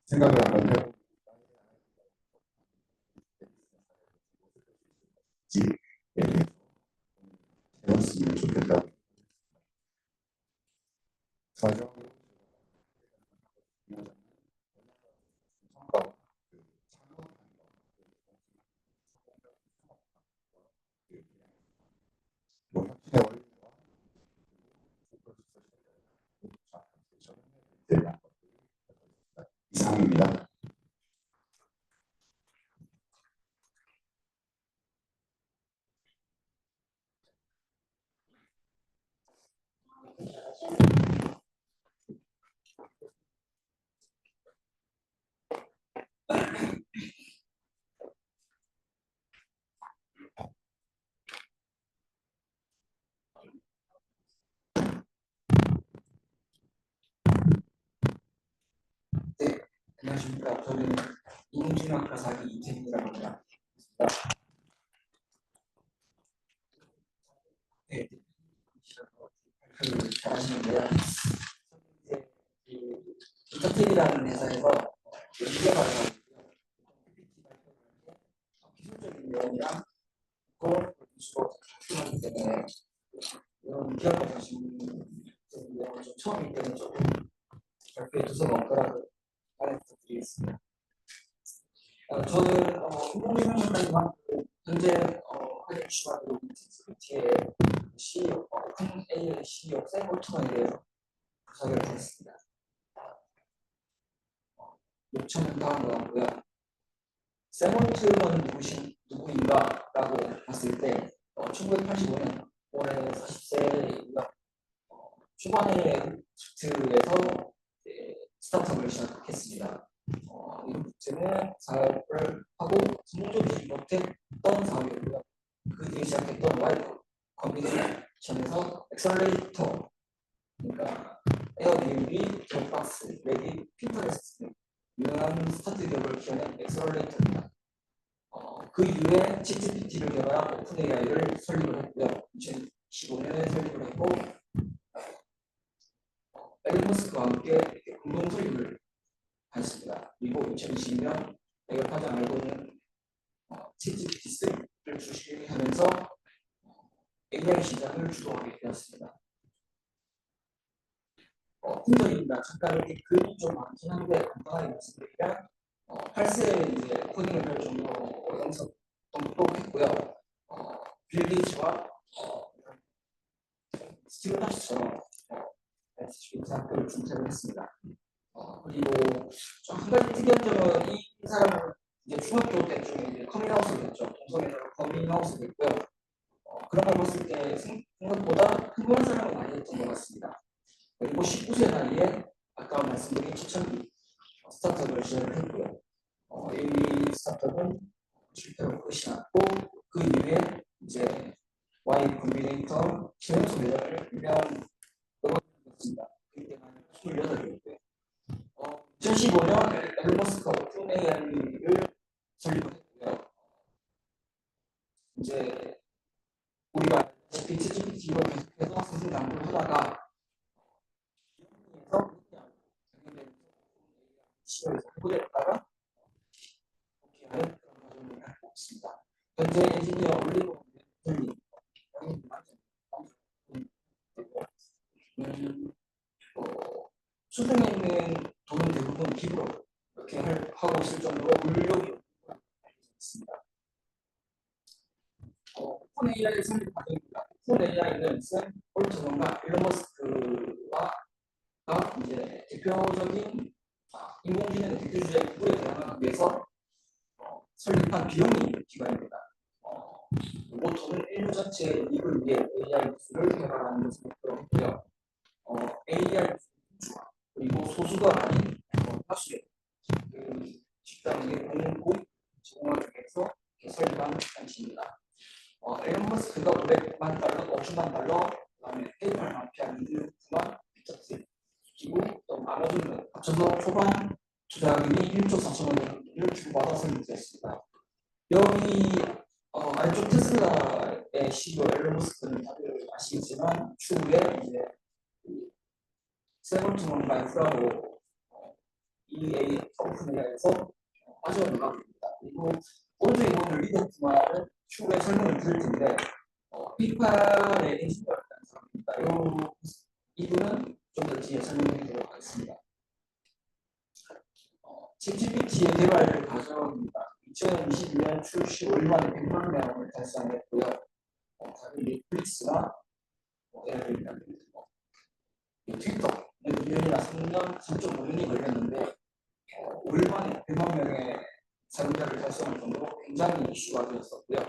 [SPEAKER 2] 생각을 한번 해보고 마지막으로 이상입니다.
[SPEAKER 3] 네, 안녕하십니까. 저는 인공지능학과 4기 이태민이라고 합니다. 네, 발표를 잘하시는데요. 이제 그 인터텔이라는 회사에서 연구가 나와가지고요. 기술적인 내용이랑 그걸 주로 하기 때문에 이런 기업과 관심 내용을 좀 처음이기 때문에 조금 발표에 두서가 없더라도 말해 부탁드리겠습니다. 저는 인공지능학과지만 현재 하는 이슈가 되고 있는 챗GPT의 CEO, 오픈 AI CEO 샘 올트먼에 대해서 분석을 하겠습니다. 요청은 다음과 같고요. 샘 올트먼은 누구인가라고 봤을 때 1985년 올해 40세이고요. 초반에 스트에서 스타트업을 시작했습니다. 이런 부채는 사업을 하고 성공적이지 못했던 사업이었고요. 그 뒤에 시작했던 Y 컴비네이션에서 엑셀레이터, 그러니까 에어비앤비, 드롭박스, 레딧, 핀터레스트 등 유명한 스타트 기업을 키워낸 엑셀레이터입니다. 그 이후에 챗GPT를 개발한 오픈 AI를 설립을 했고요. 2015년에 설립을 했고 앨런 머스크와 함께 공동 설립을 했습니다. 그리고 2020년 내가 가장 알고 있는 챗GPT3를 출시하면서 AI 시장을 주도하게 되었습니다. 팀들입니다. 잠깐 이렇게 글이 좀 많긴 한데 간단하게 말씀드리면 8세에 이제 코딩을 할 정도로 영석 똑똑했고요. 빌 게이츠와 스티브 잡스처럼 학교를 중퇴를 했습니다. 그리고 좀 한 가지 특이한 점은 이 사람은 이제 중학교 때쯤에 이제 커밍아웃을 했죠. 동성애자로 커밍아웃을 했고요. 그런 걸 봤을 때 생각보다 흥분한 사람은 아니었던 것 같습니다. 그리고 19세 나이에 아까 말씀드린 초창기 스타트업을 시작을 했고요. 이 스타트업은 실패로 끝이 났고 그 이후에 이제 Y 컴비네이터 신영수 매장을 유명했습니다. 그때만 28이었고요. 2015년 앨런 머스크가 오픈 AI를 설립을 했고요. 이제 우리가 챗GPT로 계속해서 스스로 연구를 하다가 시험에서 해보겠다가 하는 그런 과정을 갖고 있습니다. 현재 엔지니어 올리버 델리 수중에 있는 돈은 대부분 기부로 이렇게 하고 있을 정도로 물력이 있습니다. 오픈 AI 설립 과정입니다. 오픈 AI는 샘 올트먼과 일론 머스크와 이제 대표적인 인공지능 대표주자의 구에 대항하기 위해서 설립한 비영리 기관입니다. 모토는 인류 전체의 이익을 위해 AI 기술을 개발하는 것을 목표로 했고요. AI 기술과 그리고 소수가 아닌 다수의 집단에게 공급 제공하기 위해서 설립한 단체입니다. 앨런 머스크가 500만 달러, 5천만 달러, 그다음에 페이팔 마피아 리드 9만 비트코인 그리고 또 아마존 합쳐서 초반 투자금이 1조 4천억 원을 주고받아 설립됐습니다. 여기 아래쪽 테슬라의 CEO 앨런 머스크는 다들 아시겠지만 추후에 이제 샘 올트먼과 인프라로 EA 오픈 AI에서 빠져나갑니다. 그리고 오른쪽에 보는 리더 9만은 추후에 설명을 드릴 텐데 페이팔의 엔지니어였다는 사람입니다. 이분은 좀 더 뒤에 설명드리도록 하겠습니다. 챗GPT의 개발 과정입니다. 2022년 출시 5일 만에 100만 명을 달성했고요. 다른 넷플릭스나 예를 들면 트위터, 2년이나 3년, 3.5년이 걸렸는데 5일 만에 100만 명의 사용자를 달성할 정도로 굉장히 이슈가 되었었고요.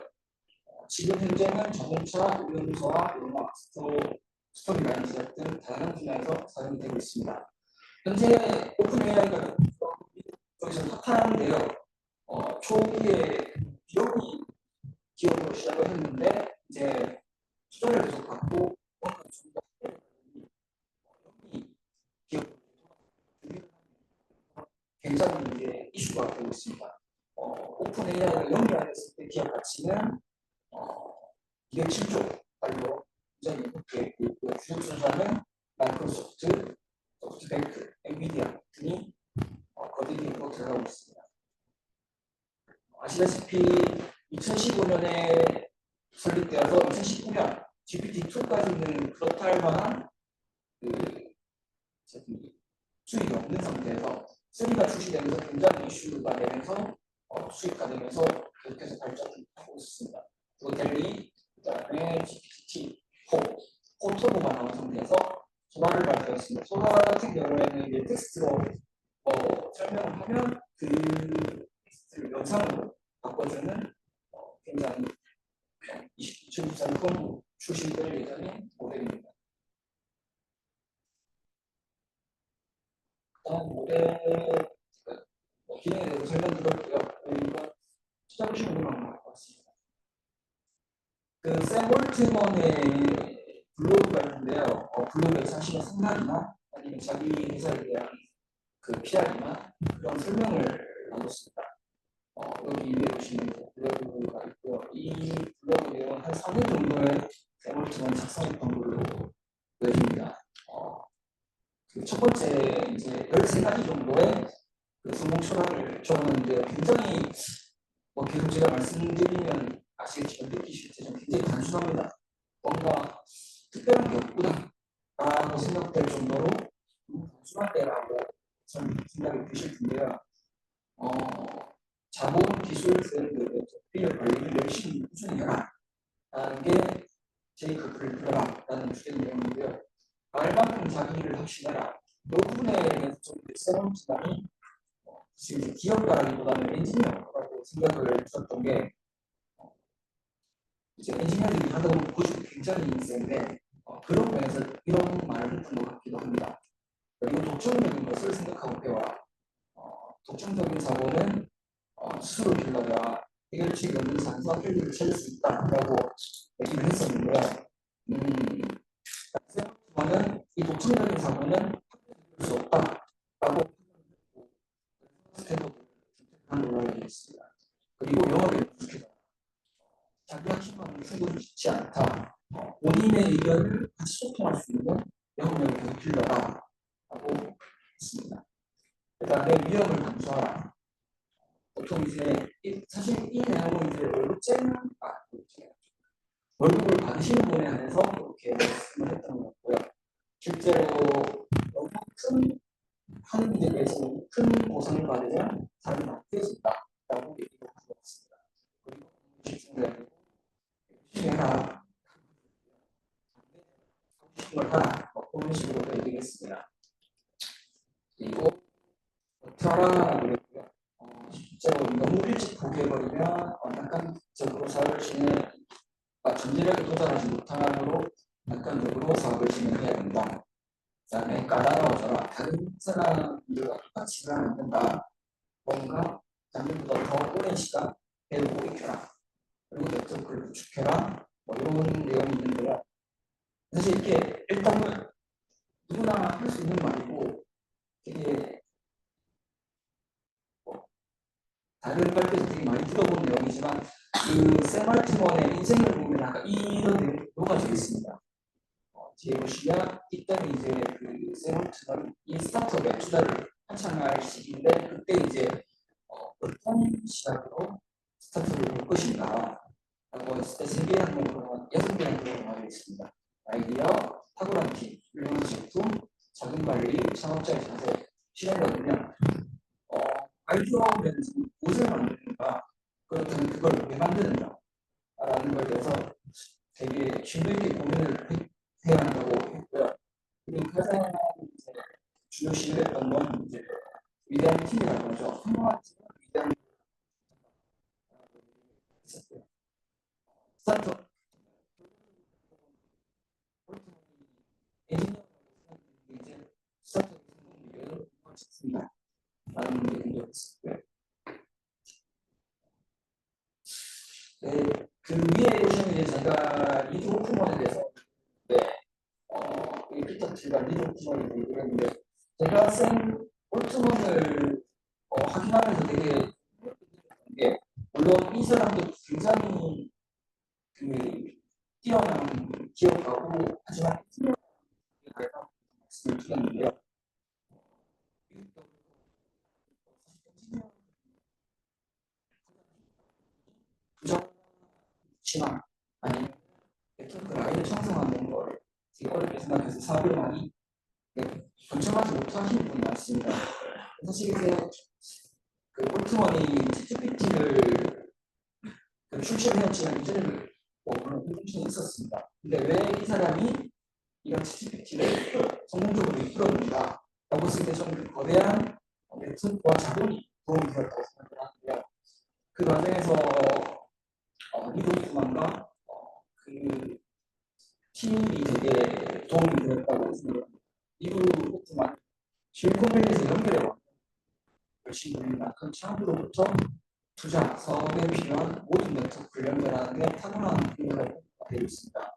[SPEAKER 3] 지금 현재는 자동차, 운전소와 음악, 스토리라인 제작 등 다양한 분야에서 사용이 되고 있습니다. 현재 오픈 AI가 여기서 핫한데요. 초기에 비용이 기업으로 시작을 했는데 이제 투자를 계속 받고 기업 굉장히 이제 이슈가 되고 있습니다. 오픈 AI가 연결했을 때 기업 가치는 207조 달러 굉장히 높게 있고요. 주요 투자자는 마이크로소프트, 소프트뱅크, 엔비디아 등이 거대 기업으로 들어가고 있습니다. 아시다시피 2015년에 설립되어서 2019년 GPT-2까지는 그렇다 할 만한 수익이 없는 상태에서 3가 출시되면서 굉장히 이슈가 되면서 수익가 되면서 계속해서 발전하고 있습니다. 그리고 델리, 그다음에 GPT-4, 포토로가 나온 상태에서 소라를 발표했습니다. 소라 같은 경우에는 이제 텍스트로 설명을 하면 그 텍스트를 영상으로 바꿔주는 굉장히 2023년 출시될 예정인 모델입니다. 다음 모델 기능에 대해서 설명드렸고요. 이건 찾아보시면 나올 것 같습니다. 샘 올트먼의 블로그가 있는데요. 블로그에 자신의 생각이나 아니면 자기 회사에 대한 PR이나 그런 설명을 나눴습니다. 여기 위에 보시면 블로그가 있고요. 이 블로그 내용은 한 4년 정도의 샘 올트먼 작성했던 걸로 보여집니다. 첫 번째 이제 13가지 정도의 성공 철학을 적었는데요. 굉장히 계속 제가 말씀드리면 아시겠지만 느끼실 때 좀 굉장히 단순합니다. 뭔가 특별한 게 없구나라고 생각될 정도로 단순할 때라고 생각이 드실 텐데요. 자본, 기술, 트렌드, 필요 관리를 열심히 꾸준히 해라 라는 게 제이크 불러라라는 주된 내용인데요. 알만큼 자기 일을 확신해라. 이 부분에 대해서 좀 새로운 시간이 지금 기업가라기보다는 엔지니어라고 생각을 했었던 게 이제 엔지니어들이 하다 보면 고집이 굉장히 센데 그런 면에서 이런 말을 했던 것 같기도 합니다. 그리고 독점적인 것을 생각하고 배워라. 독점적인 사고는 스스로 길러야 해결책이 없는 상황에서 해결을 찾을 수 있다라고 얘기를 했었는데요. 저는 이 독점적인 사고는 해결할 수 없다라고 하는 걸로 알고 있습니다. 그리고 영업에 익숙해져 자기 확신만은 충분히 좋지 않다. 본인의 의견을 같이 소통할 수 있는 영업력을 계속 길러라라고 했습니다. 그다음에 위험을 감수하라. 보통 이제 사실 이 내용은 이제 월급을 받으시는 분에 한해서 이렇게 말씀을 했던 것 같고요. 실제로 너무 큰 한국에 대해서 큰 보상을 받으면 사람이 바뀌어진다라고 얘기를 하고 있습니다. 그리고 집중을 해라, 집중을 하라, 그런 식으로 얘기했습니다. 그리고 태어나라고 그랬고요. 실제로 너무 일찍 포기해버리면 낙관적으로 사업을 전제력에 도달하지 못한 한으로 낙관적으로 사업을 진행해야 된다. 그다음에 까다로워져라. 다른 사람들과 똑같이 일하면 안 된다. 뭔가 남들보다 더 오랜 시간 배우고 익혀라. 그리고 네트워크를 구축해라. 이런 내용이 있는데요. 사실 이렇게 일단은 누구나 할 수 있는 말이고 되게 다른 발표에서 되게 많이 들어본 내용이지만 샘 알트먼의 인생을 보면 아까 이런 내용이 녹아져 있습니다. 뒤에 보시면 이때는 이제 샘 알트먼 이 스타트업에 투자를 한창 할 시기인데 그때 이제 어떤 시각으로 스타트업을 볼 것인가 라고 했을 때 3개 항목으로 6개 항목으로 나와 있습니다. 아이디어, 탁월한 팀, 훌륭한 제품, 자금 관리, 창업자의 자세, 실행거든요. 아이디어는 무엇을 만드는가, 그렇다면 그걸 왜 만드는가 라는 것에 대해서 되게 심도 있게 고민을 해야 한다고 했고요. 그리고 가장 이제 중요시했던 건 이제 위대한 팀이라고 하죠. 성공한 팀은 위대한 있었고요. 스타트업 엔지니어 이제 스타트업 성공 비결을 찾습니다. 라는 얘기도 했었고요. 네, 그 위에 보시면 이제 제가 리드 오프먼에 대해서 네, 이 피터 틸과 리드 오프먼이 얘기를 했는데 제가 쓴 올트먼을 확인하면서 되게 게 물론 이 사람도 굉장히 그 뛰어난 기업가고 하지만 말씀을 드렸는데요. 부정치나 아니면 네트워크 라인을 형성하는 걸 되게 어렵게 생각해서 사업을 많이 결정하지 못하시는 분이 많습니다. 사실 이제 그 올트먼이 챗GPT를 출시했지만 이전에 물론 인공지능이 있었습니다. 근데 왜 이 사람이 이런 챗GPT를 성공적으로 이끌어낸다 라고 했을 때 저는 그 거대한 네트워크와 자본이 도움이 되었다고 생각을 하고요. 그 과정에서 리도프만과 그 팀이 되게 도움이 되었다고 생각합니다. 리도프만 실리콘밸리에서 연결해와 열심히 우리 만큼 창구로부터 투자, 사업에 필요한 모든 네트워크를 연결하는 데 타고난 능력을 되어 있습니다.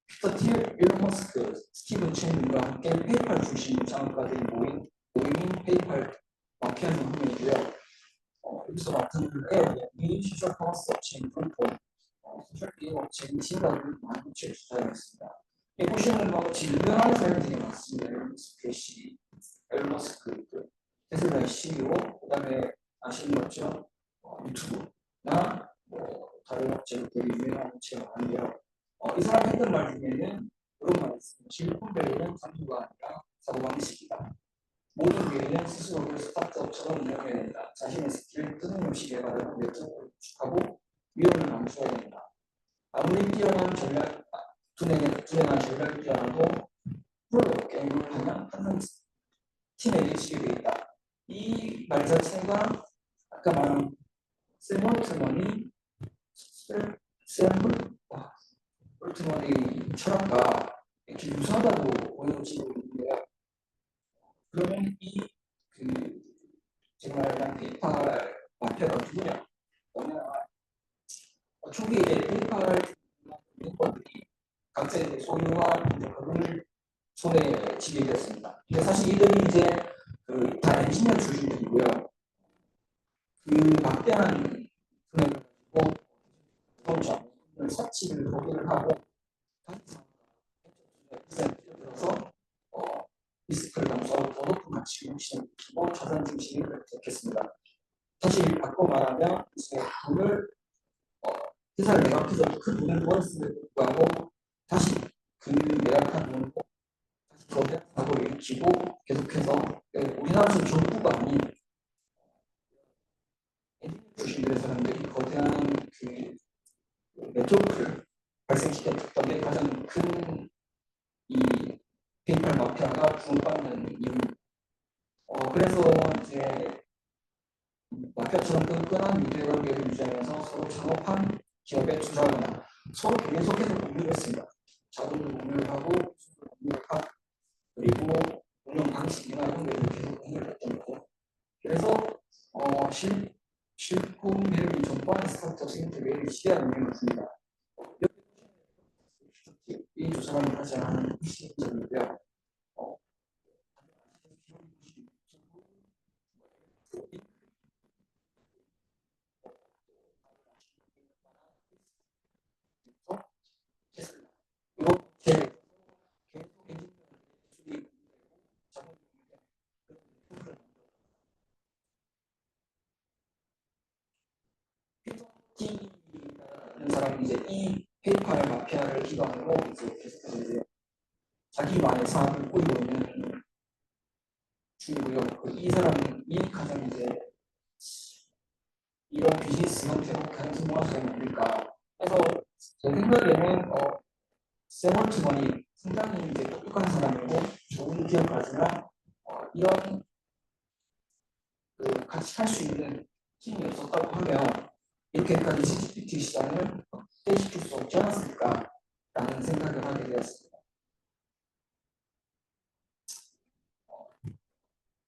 [SPEAKER 3] 피터 틸, 일론 머스크, 스티븐 첸과 함께 페이팔 출신 창업가들이 모임인 페이팔 마피아 중 한 명이고요. 여기서 맡은 에어비앤비, 소셜 커머스 업체인 폰폰, 소셜 게임 업체인 틴더를 많이 투자했습니다. 보시면 질문하는 사람이 되게 많습니다. 일론 머스크 씨, 일론 머스크, 테슬라의 CEO, 그다음에 아시는 거죠? 유튜브나 다른 업체로 되게 유명한 업체가 많은데요. 이 사람이 했던 말 중에는 그런 말이 있습니다. 실리콘밸리는 상부가 아니라 사고방식이다. 모든 교회는 스스로를 스타트업처럼 운영해야 된다. 자신의 스킬을 끊임없이 개발하고 네트워크를 구축하고 위험을 감수해야 된다. 아무리 뛰어난 두뇌나 전략이 뛰어나도 프로 게임을 하면 항상 팀에게 지게 되어 있다. 이 말 자체가 아까 말한 샘 올트먼의 철학과 이렇게 유사하다고 보여지고 있는데요. 그러면 그 제가 말한 페이팔 마피아가 누구냐? 초기에 페이팔 멤버들이 각자의 소유와 그걸 손에 쥐게 되었습니다. 근데 사실 이들이 이제 다 엔지니어 출신들이고요. 그 막대한 금액을 가지고 사치를 거기를 하고 들어서 리스크를 감수하고 더 높은 가치를 유치시키고 자산 증식을 택했습니다. 사실 바꿔 말하면 이제 돈을 회사를 매각해서 큰 돈을 벌었음에도 불구하고 다시 그 매각한 돈을 다시 거대한 사고를 일으키고 계속해서 우리나라에서 정부가 아닌 주식들의 사람들이 거대한 그 네트워크를 발생시켰던 게 가장 큰 이 페이팔 마피아가 주목받는 이유. 그래서 이제 마피아처럼 끈끈한 유대관계를 유지하면서 서로 창업한 기업에 투자하거나 서로 계속해서 공유를 했습니다. 자본도 공유를 하고 기술도 공유를 하고 그리고 운영 방식이나 이런 데도 계속 공유를 했던 거고. 그래서 실리콘밸리 전반의 스타트업 생태계를 지대한 영향을 줍니다. 이 두 사람이 가장 핵심적이고요. 사람이 자기만의 사업을 꾸리고 있는 중이고요. 이 사람이 가장 이제 이런 비즈니스 형태로 가장 성공할 수 있는 아닐까. 그래서 제 생각에는 샘 올트먼이 상당히 이제 똑똑한 사람이고 좋은 기억까지나 이런 같이 할 수 있는 힘이 없었다고 하면 이렇게까지 ChatGPT 시장을 확대시킬 수 없지 않았을까라는 생각을 하게 되었습니다.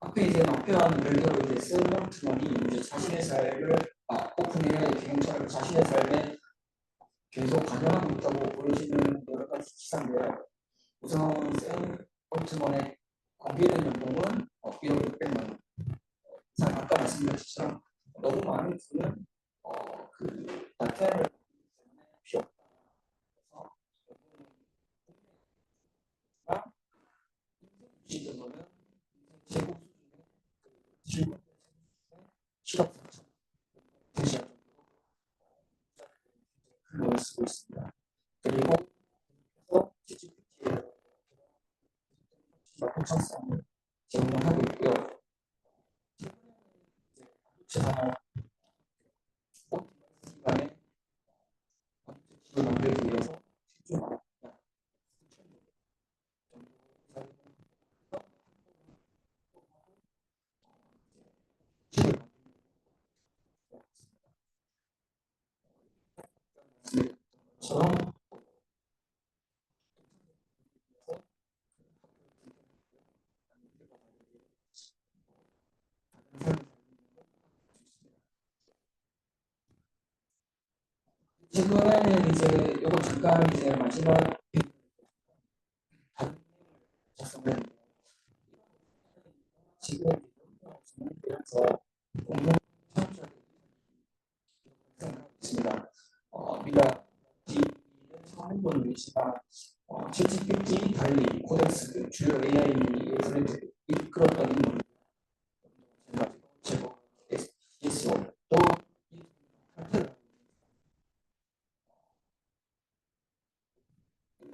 [SPEAKER 3] 앞에 이제 발표한 별개로 이제 샘 올트먼이 이제 자신의 삶을 오픈AI 경영처럼 자신의 삶에 계속 반영하고 있다고 보여지는 여러 가지 기사인데요. 우선 샘 올트먼의 공개된 연봉은 1억 600만 원. 아까 말씀드렸처럼 너무 많은 분은 나태함을 필요 없다. 그래서 이 정도는 제국 수준의 실업 대시할 정도로 쓰고 있습니다. 그리고 GPT의 확장성을 제공하고 있고요. 제가 기반에 기술 만들기 위해서 집중하고 처럼 최근에는 이제 이거 잠깐 이제 마지막 작성을 지금 그래서 공동 창출하고 있습니다. 우리가 처음 해본 위치가 챗GPT, 달리, 코덱스 주요 AI 플랫폼을 이끌었던 인물 제고 SEO 또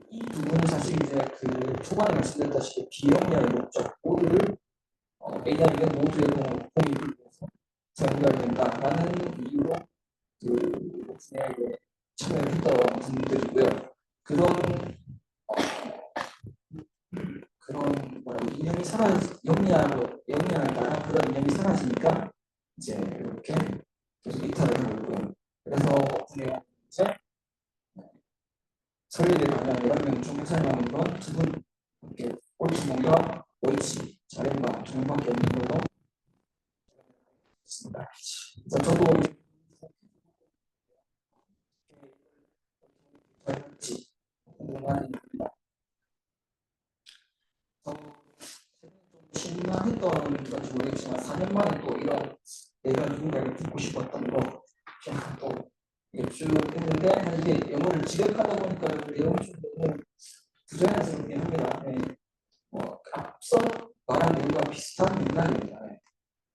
[SPEAKER 3] 이 두 분은 사실 이제 초반에 말씀드렸다시피 비영리한 목적을 AI의 모두의 공익을 위해서 사용해야 된다라는 이유로 오픈AI에 참여를 했던 분들이고요. 그런 이념이 영리하다는 그런 이념이 사라지니까 이제 이렇게 계속 이탈을 하고 있고요. 그래서 오픈AI 이제 설립에 관한 여러 명 중 사용하는 건 두 분, 이렇게 올츠몬과 오이치 자연과 두 명밖에 없는 걸로 있습니다. 그래서 저도 궁금한 일입니다. 실망했던 건지 모르겠지만 4년 만에 또 이런 내가 누군가를 듣고 싶었던 거 그냥 또 쭉 했는데 이게 영어를 직역하다 보니까 내용이 좀 너무 부자연스럽긴 합니다. 네. 앞서 말한 내용과 비슷한 맥락입니다. 네.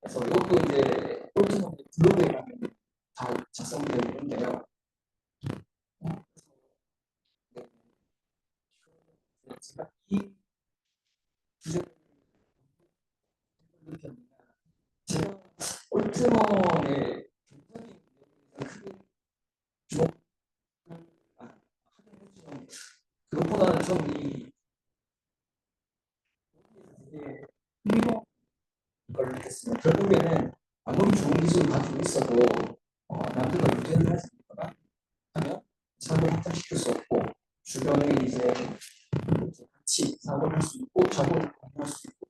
[SPEAKER 3] 그래서 이것도 이제 꼴찌몬 블로그에 가면 다 작성되어 있는데요. 제가 이 주제를 제가 올트먼의 굉장히 크게 주목을 하긴 했지만 그것보다는 좀이 흥미로운 걸 느꼈습니다. 결국에는 아무리 좋은 기술을 가지고 있어도 남들과 유대를 할 수 있거나 하면 사고를 확장시킬 수 없고 주변에 이제 같이 사고를 할 수 있고 자본을 공유할 수 있고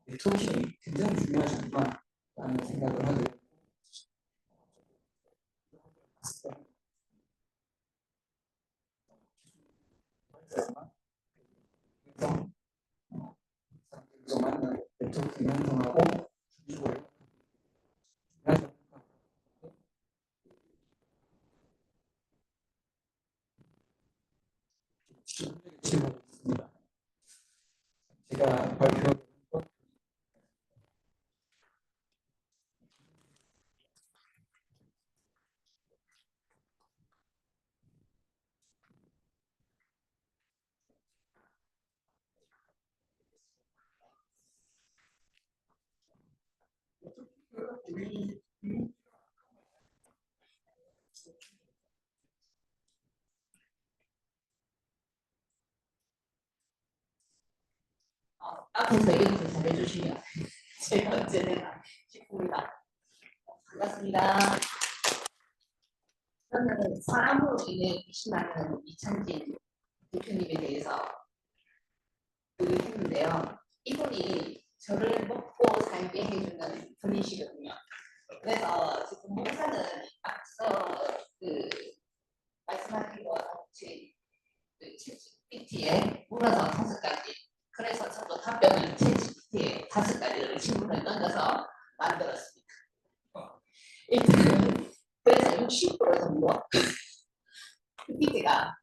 [SPEAKER 3] 네트워킹이 굉장히 중요하지 않나라는 생각을 하게 됩니다. 그래서 만난 네트워킹 형성하고 주식을 질문을 있습니다. 제가 발표
[SPEAKER 4] 앞에서 이렇게 잘해주시면 제가 언제나 기쁩니다. 반갑습니다. 저는 사람으로 인해 귀신하는 이창진 대표님에 대해서 했는데요. 이분이 저를 먹고 살게 해주는 분이시거든요. 그래서 지금 목사는 앞서 말씀하신 것 같이 챗GPT에 물어서 5가지. 그래서 저도 답변을 챗GPT에 5가지를 질문을 던져서 만들었습니다. 일단 그래서 60% 정도 PPT가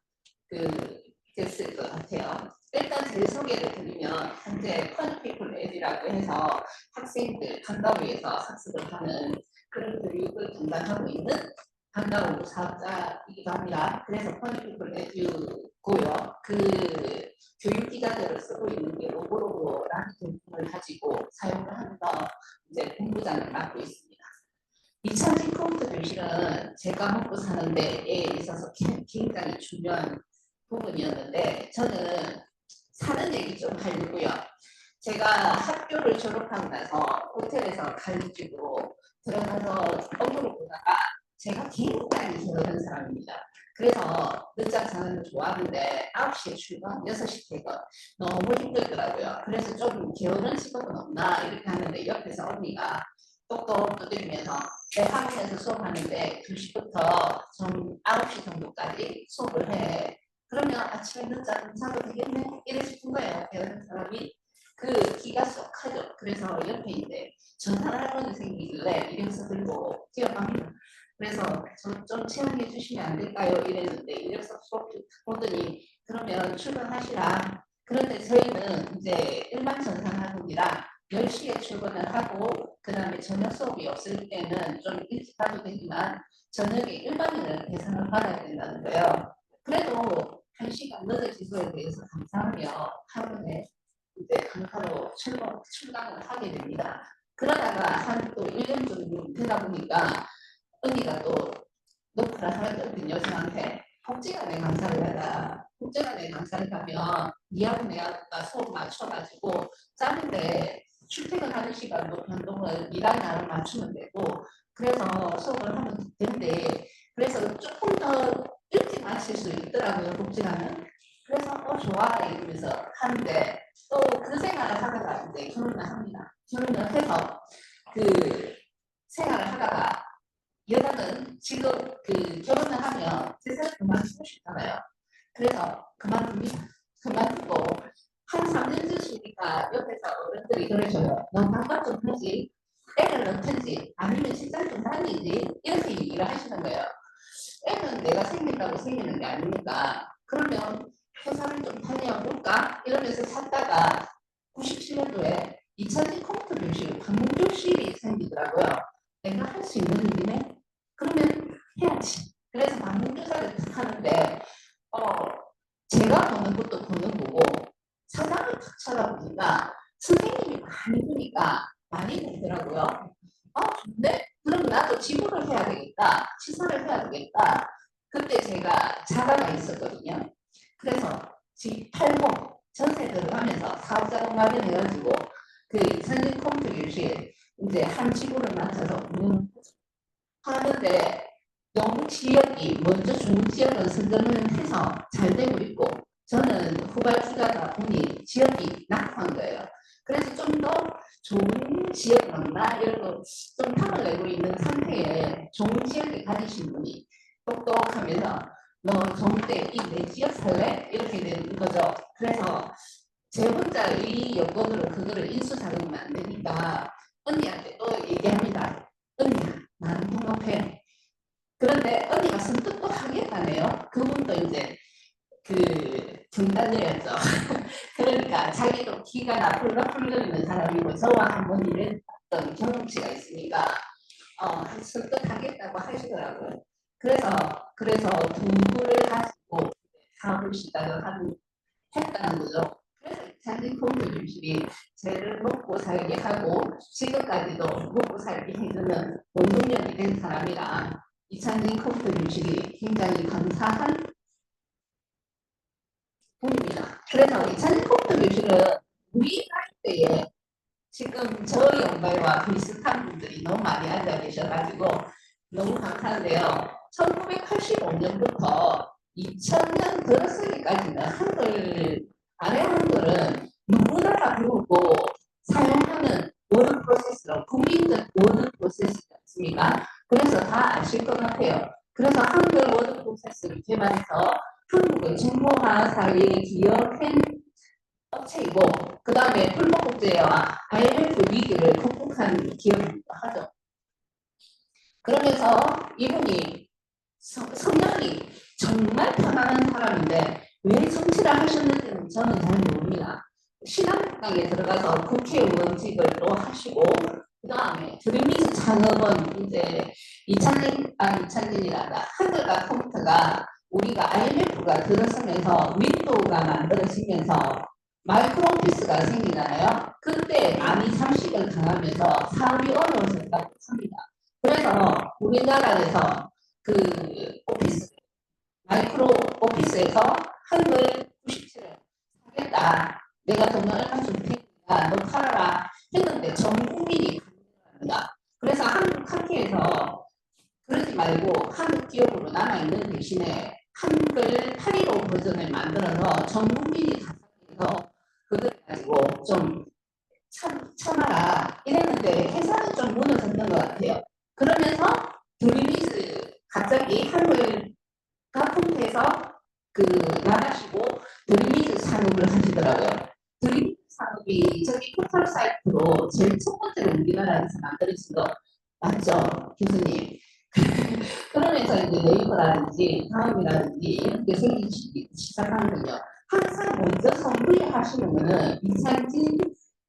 [SPEAKER 4] 됐을 것 같아요. 일단 제 소개를 드리면 현재 펀피플 앱이라고 해서 학생들 방과후에서 학습을 하는 그런 교육을 담당하고 있는 방과후 사업자이기도 합니다. 그래서 펀피플 앱이고요. 그 교육기자들을 쓰고 있는 게 로보로보라는 제품을 가지고 사용을 하면서 이제 본부장을 맡고 있습니다. 이창진 컴퓨터 교실은 제가 먹고 사는 데에 있어서 굉장히 중요한 부분이었는데 저는 사는 얘기 좀 하려고요. 제가 학교를 졸업하고 나서 호텔에서 가르치고 들어가서 업무를 보다가 제가 굉장히 게으른 사람입니다. 그래서 늦잠 자는 걸 좋아하는데 9시에 출근, 6시 퇴근 너무 힘들더라고요. 그래서 좀 게으른 직업은 없나 이렇게 하는데 옆에서 언니가 똑똑 두드리면서 내 학원에서 수업하는데 2시부터 좀 9시 정도까지 수업을 해. 그러면 아침에 늦잠 자도 되겠네? 이래 싶은 거예요. 배우는 사람이. 그 기가 쏙 하죠. 그래서 옆에 이제 전산학원이 생기길래 이력서 들고 뛰어갑니다. 그래서 저 좀 채용해 주시면 안 될까요? 이랬는데 이력서 수업 보더니 그러면 출근하시라. 그런데 저희는 이제 일반 전산학원이랑 10시에 출근을 하고 그 다음에 저녁 수업이 없을 때는 좀 일찍 가도 되지만 저녁에 일반인을 계산을 받아야 된다는 거예요. 그래도 1시간 늦어진 거에 대해서 감사하며 학원에 이제 강사로 출강을 하게 됩니다. 그러다가 한 또 1년 정도 되다 보니까 언니가 또 노크를 하거든요. 저한테 복지관에 강사를 하다. 복지관에 강사를 가면 니하고 내가 수업 맞춰가지고 짜는데 출퇴근하는 시간도 변동을 니랑 나랑 맞추면 되고 그래서 수업을 하면 되는데 그래서 조금 더 일찍 마칠 수 있더라고요. 복지관은. 그래서 좋아 이러면서 하는데 또 그 생활을 하다가 이제 결혼을 합니다. 결혼을 해서 그 생활을 하다가 여자는 지금 그 결혼을 하면 세상을 그만두고 싶잖아요. 그래서 그만둡니다. 그만두고 한 3년 주시니까 옆에서 어른들이 그러셔요. 넌 방과 좀 하지. 애를 넣든지 아니면 직장 좀 다니지. 이렇게 얘기를 하시는 거예요. 애는 내가 생긴다고 생기는 게 아니니까 그러면 회사를 좀 다녀볼까? 이러면서 찾다가 97년도에 이창진 컴퓨터 교실, 방문교실이 생기더라고요. 내가 할 수 있는 일이네? 그러면 해야지. 그래서 방문교사를 탁 하는데 제가 보는 것도 보는 거고 사장을 탁 찾아보니까 선생님이 많이 보니까 많이 보더라고요. 좋네? 그럼 나도 지불을 해야 되겠다. 시사를 해야 되겠다. 그때 제가 자가가 있었거든요. 그래서 집 팔고 전세 들어가면서 사업자금 마련해가지고 그 이창진 컴퓨터 교실 이제 한 지구를 맡아서 운영하는데 너무 지역이 먼저 좋은 지역을 선정을 해서 잘 되고 있고 저는 후발주자다 보니 지역이 낙후한 거예요. 그래서 좀 더 좋은 지역 없나 이런 거 좀 탐을 내고 있는 상태에 좋은 지역을 가지신 분이 똑똑하면서 너 좋은 때이내 지역 살래? 이렇게 되는 거죠. 그래서 제 혼자의 여건으로 그거를 인수작업하면 안 되니까 언니한테 또 얘기합니다. 언니야 나는 통합해. 그런데 언니가 선뜻 또 하겠다네요. 그분도 이제 그 중단이었죠. 그러니까 자기도 기가 나풀러 있는 사람이고 저와 한번 일했던 경험치가 있으니까 선뜻 하겠다고 하시더라고요. 그래서 두 분을 가지고 사업을 시작을 했다는 거죠. 그래서 이찬진 컴퓨터실이 저를 먹고 살게 하고 지금까지도 먹고 살게 해주는 원동력이 된 사람이라 이찬진 컴퓨터실이 굉장히 감사한 분입니다. 그래서 이찬진 컴퓨터실은 우리 나이 때에 지금 저 연배와 비슷한 분들이 너무 많이 앉아 계셔가지고 너무 감사한데요. 1985년부터 2000년 들어서기까지는 한글, 아래 한글은 누구나 다 배우고 사용하는 워드 프로세스로 국민적 워드 프로세스지 않습니까? 그래서 다 아실 것 같아요. 그래서 한글 워드 프로세스를 개발해서 한국의 정보화 사회에 기여한 업체이고 그 다음에 풀목국제와 IMF 위기를 극복한 기업이기도 하죠. 그러면서 이분이 성향이 정말 편안한 사람인데 왜 정치를 하셨는지는 저는 잘 모릅니다. 신한국당에 들어가서 국회의원직을 또 하시고 그 다음에 드림미스 창업은 이제 이찬진이란다. 한글과 컴퓨터가 우리가 IMF가 들어서면서 윈도우가 만들어지면서 마이크로 오피스가 생기잖아요. 그때 많이 잠식을 당하면서 사업이 어려워졌다고 합니다. 그래서 우리나라에서 그 오피스, 마이크로 오피스에서 한글 97을 사겠다. 내가 돈을 얼마 줄 테니까 너 팔아라 했는데 전 국민이 합니다. 그래서 한국 학회에서 그러지 말고 한국 기업으로 남아있는 대신에 한글 815 버전을 만들어서 전 국민이 다 사서 그걸 가지고 좀 참아라 이랬는데 회사는 좀 무너졌던 것 같아요. 그러면서 드림이즈 갑자기 한글과 컴퓨터에서 그 나가시고 드림이즈 산업을 하시더라고요. 드림이즈 산업이 저기 포털 사이트로 제일 첫 번째로 우리나라에서 만들어진 거 맞죠, 교수님? 그러면서 이제 네이버라든지 다음이라든지 이런 게 생기기 시작하는군요. 항상 먼저 선불하시는 거는 이찬진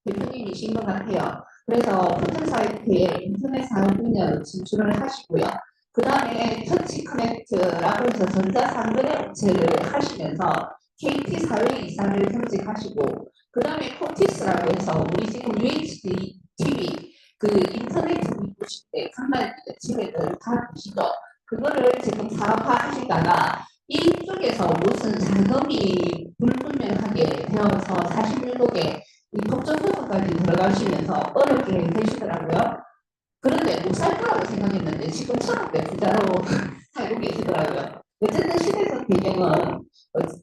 [SPEAKER 4] 대표님이신 것 같아요. 그래서 포털 사이트에 인터넷 사업 분야로 진출을 하시고요. 그 다음에 터치 커넥트라고 해서 전자상거래 업체를 하시면서 KT 사회이사를 겸직하시고 그 다음에 코티스라고 해서 우리 지금 UHD TV 그 인터넷 보실 때 정말 집에들 다 보시죠. 그거를 지금 사업화하시다가 이쪽에서 무슨 자금이 불분명하게 되어서 46억에 이 법정소송까지 들어가시면서 어렵게 되시더라고요. 그런데 못 살 거라고 생각했는데 지금 1,000억대 부자로 살고 계시더라고요. 어쨌든 시대적 배경은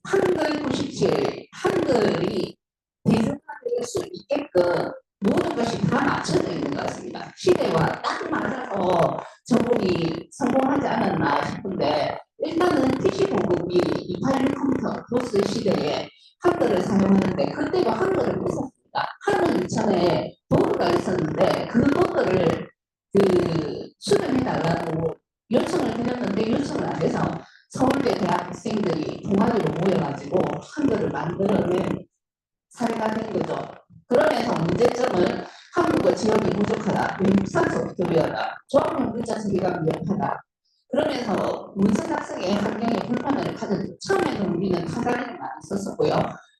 [SPEAKER 4] 한글 97, 한글이 대중화될 수 있게끔 모든 것이 다 맞춰져 있는 것 같습니다. 시대와 딱 맞아서 적응이 성공하지 않았나 싶은데 일단은 PC 보급이 286 컴퓨터 도스 시대에 한글을 사용하는데 그때도 한글을 못 썼습니다. 한글 이전에 도구가 있었는데 그 도구를 수정해달라고 요청을 드렸는데 요청을 안 해서 서울대 대학 학생들이 동아리로 모여가지고 한글을 만들어낸 사례가 된 거죠. 그러면서 문제점은 한국어 지역이 부족하다, 외국산 소프트웨어다, 조합형 문자 처리가 미흡하다. 그러면서 문서 작성에 환경에 불편을 가졌죠. 처음에는 우리는 타자리를 많이 썼었고요.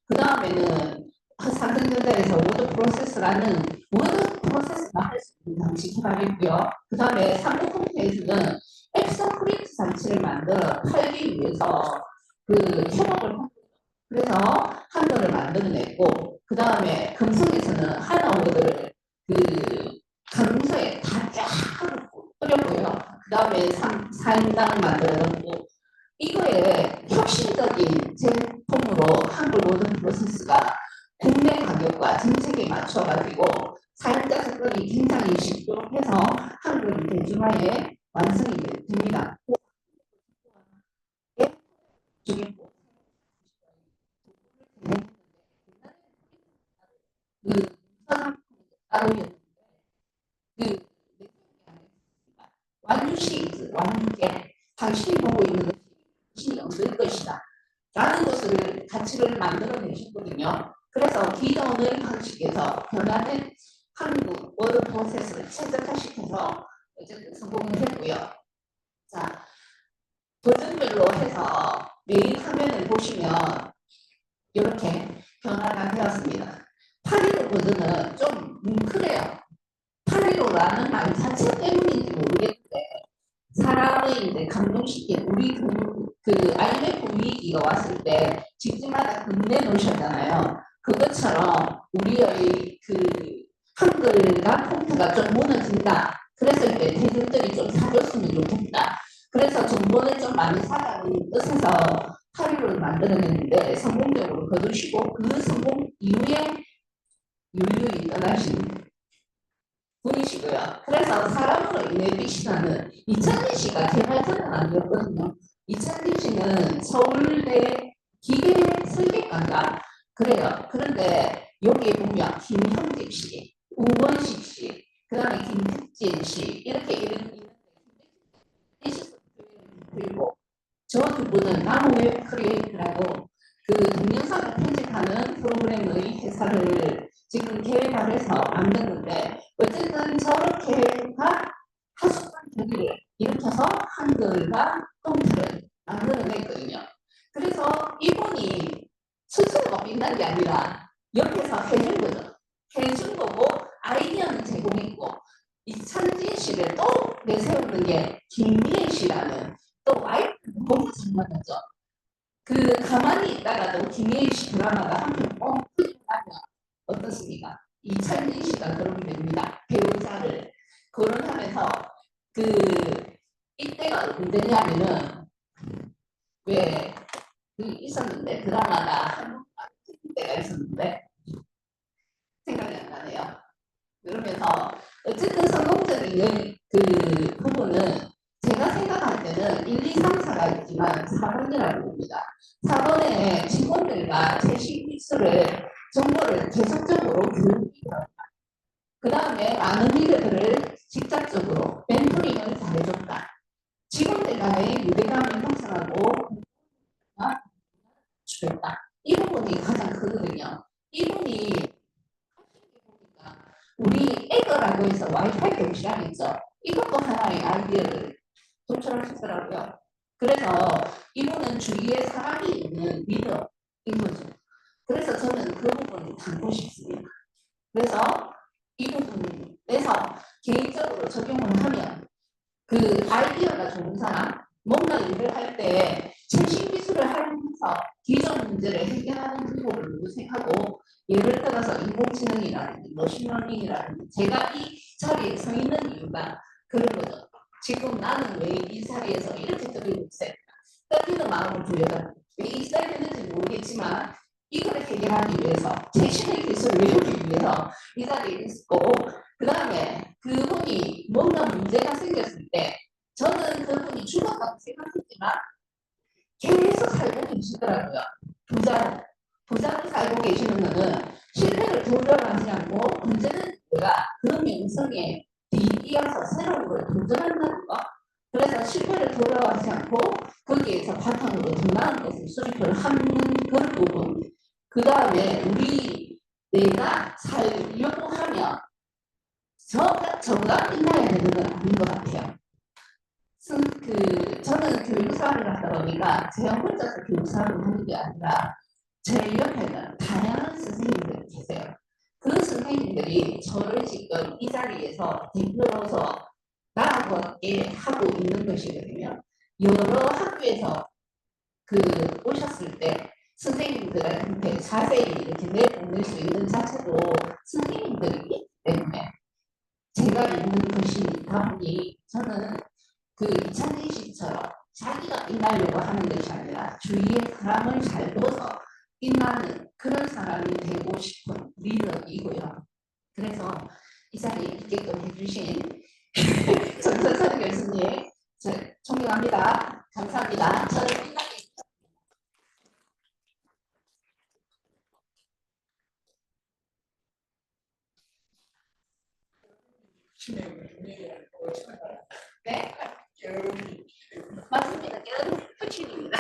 [SPEAKER 4] 그 다음에는 삼성전자에서 워드 프로세스라는 워드 프로세스만 할 수 있는 방식 개발했고요. 그 다음에 삼성 컴퓨터에서는 엑셀 프린트 장치를 만들어 팔기 위해서 협업을 하고 그래서 한글을 만들어냈고 그 다음에 금성에서는 하나워드를 강문서에 다 쫙 뿌렸고요. 그 다음에 사인당을 만들어냈고 이거에 혁신적인 제품으로 한글 워드 프로세스가 국내 가격과 정책에 맞춰가지고 사용자 접근이 굉장히 쉽도록 해서 한글 대중화에 완성이 됩니다. 완주시, 완주계, 당신이 보고 있는 것이 없을 것이다. 라는 것을 가치를 만들어내셨거든요. 그래서 기존의 방식에서 변화된 한국 워드 프로세스를 최적화시켜서 어쨌든 성공을 했고요. 자, 버전별로 해서 메인 화면을 보시면 이렇게 변화가 되어 해봤습니다. 8.15 버전은 좀 뭉클해요. 8.15라는 말 자체 때문인지 모르겠는데 사람을 이제 감동시킨 우리 그 IMF 위기가 왔을 때 집집마다 금내 놓으셨잖아요. 그것처럼 우리의 그 한글과 컴퓨터가 좀 무너진다. 그래서 이제 대중들이 좀 사줬으면 좋겠다. 그래서 정보를 좀 많이 사가는 뜻에서 8.15를 만들어냈는데 성공적으로 거두시고 그 성공 이후에 유유히 떠나신 분이시고요. 그래서 사람으로 인해 빛이라는 이찬진 씨가 개발자는 아니었거든요. 이찬진 씨는 서울대 기계 설계과인가 그래요. 그런데 여기에 보면 김형직 씨, 우원식 씨, 그 다음에 김택진 씨 이렇게 이름 그리고 저 두 분은 나무의 크리에이트라고 그 동영상을 편집하는 프로그램의 회사를 지금 개발해서 만드는데 어쨌든 저렇게가 하숙한 교리를 일으켜서 한글과 컴퓨터를 만들어냈거든요. 그래서 이분이 스스로가 빛난 게 아니라 옆에서 해준 거죠. 해준 거고 아이디어는 제공했고 이찬진 씨를 또 내세우는 게 김미애 씨라는 또 와이프 너무 잘 맞았죠. 그 가만히 있다가도 김혜희 씨 드라마가 한편 뻥하면 어떻습니까? 이찬진 씨가 그렇게 됩니다. 배우자를 거론하면서 그 이때가 언제냐면은 왜 그 있었는데 드라마가 한번 때가 있었는데 생각이 안 나네요. 그러면서 어쨌든 성공적인 그 부분은 제가 생각할 때는 1, 2, 3, 4가 있지만 4번이라고 봅니다. 4번에 직원들과 최신 기술을 정보를 계속적으로 교육해요. 그 다음에 많은 리더들을 직접적으로 멘토링을 잘해줬다. 직원들 간의 유대감을 형성하고 주겠다. 이 부분이 가장 크거든요. 이분이 우리 에거라고 해서 와이파이 교실하겠죠. 이것도 하나의 아이디어를 도출하셨더라고요. 그래서 이분은 주위에 사람이 있는 리더인 거죠. 그래서 저는 그 부분을 담고 싶습니다. 그래서 이 부분에서 개인적으로 적용을 하면 그 아이디어가 좋은 사람, 뭔가 일을 할 때 최신 기술을 하면서 기존 문제를 해결하는 방법을 모색하고 예를 들어서 인공지능이라든지 머신러닝이라든지 제가 이 자리에 서 있는 이유가 그런 거죠. 지금 나는 왜 이 자리에서 이렇게 떨리고 있어요? 떨리는 마음을 부여가 왜이 자리에 있는지 모르겠지만 이걸 해결하기 위해서 최신의 기술을 외우기 위해서 이 자리에 있고 그 다음에 그분이 뭔가 문제가 생겼을 때 저는 그분이 죽었다고 생각했지만 계속 살고 계시더라고요. 부자로 살고 계시는 거는 실패를 두려워하지 않고 문제는 내가 그 명성에 뒤이어서 새로운 걸 도전한다는 거. 그래서 실패를 두려워하지 않고 거기에서 바탕으로 더 나은 것을 수립을 하는 그런 부분. 그 다음에 우리 내가 살려고 하면 저가 끝나야 되는 건 아닌 것 같아요. 저는 교육사를 하다 보니까 제가 혼자서 교육사를 하는 게 아니라 제 옆에는 다양한 선생님들이 계세요. 그 선생님들이 저를 지금 이 자리에서 대표로서 나아가게 하고 있는 것이거든요. 여러 학교에서 오셨을 때 선생님들한테 자세히 이렇게 내보낼 수 있는 자체도 선생님들이 있기 때문에 제가 있는 것이다 보니 저는 이찬진 씨처럼 자기가 빛나려고 하는 것이 아니라 주위의 사람을 잘 둬서 빛나는 그런 사람이 되고 싶은 리더이고요. 그래서 이 자리에 있게끔 해주신 정선선 교수님 존경합니다. 감사합니다. 저를 빛나게 네? 맞습니다. 여러분 후친입니다.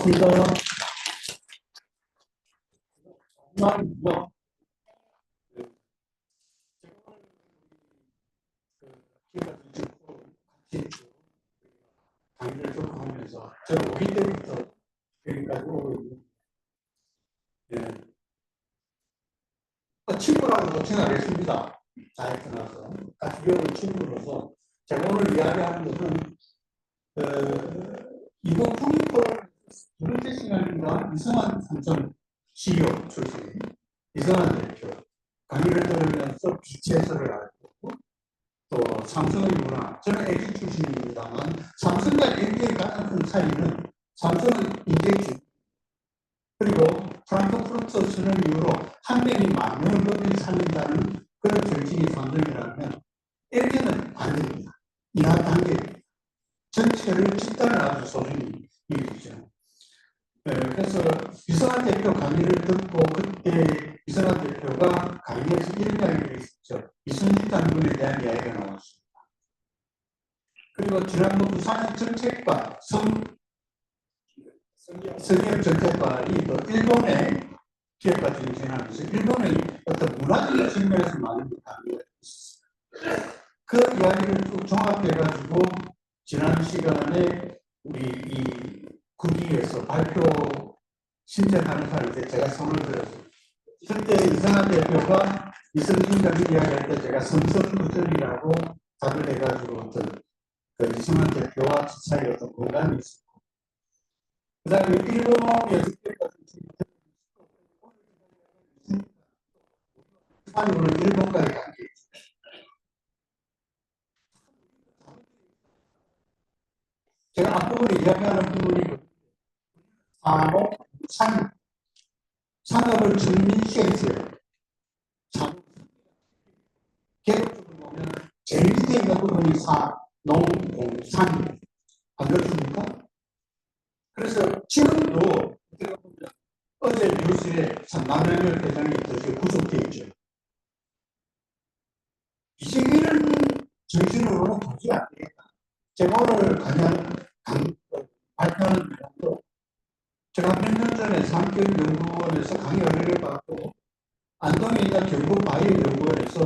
[SPEAKER 1] 고맙습니다. 마지막으로 강의를 좀 하면서 저는 5기 때부터 여기까지 오고 있는 친구라고도 생각했습니다. 잘 떠나서 같이 배우는 친구로서 제가 오늘 이야기하는 것은 이번 국립포럼 두 번째 시간인가 이성환 삼성 CEO 출신 이성환 대표 강의를 들으면서 빛의 해설을 알고 또 삼성의 문화 저는 LG 출신입니다만 삼성과 LG의 가장 큰 차이는 삼성은 인재주 그리고 프랑크푸르트 선언 이후로 한 명이 만 명을 넘게 살린다는 그런 정신이 삼성이라면 LG는 아닙니다. 인하 단계입니다. 전체를 집단을 아주 소중히 이루죠. 그래서 이성환 대표 강의를 듣고 그때 이성환 대표가 강의에서 이런 이야기를 했었죠. 이순신 장군에 대한 이야기가 나왔습니다. 그리고 지난번 부산의 정책과 성역 정책관이 또 일본의 기업과 정신하면서 일본의 어떤 문화적인 측면에서 많은 강의가 있었습니다. 그 이야기를 쭉 종합해가지고 지난 시간에 우리 이 국기에서 발표 신청하는 사람한테 제가 손을 들었습니다. 그때 이성환 대표가 이성진 장군 이야기할 때 제가 성성구전이라고 답을 해가지고 어떤 그 이성환 대표와 사이에 어떤 공간이 있습니다. 그 다음에 일본에서 오늘 일본까지 간 게 있습니다. 제가 앞부분에 이야기하는 부분이 산업을 전민시했어요. 계획적으로 보면 제일 밑에 있는 부분이 농, 공, 산 안 그렇습니까? 그래서 지금도 어제 뉴스에 남양열 회장이 어떻게 구속되어 있죠. 이제 이런 정신으로는 도저히 안 되겠다. 제가 오늘 발표하는 내용도 제가 몇 년 전에 산교연구원에서 강의를 받고 안동에 있는 경북 바이오연구원에서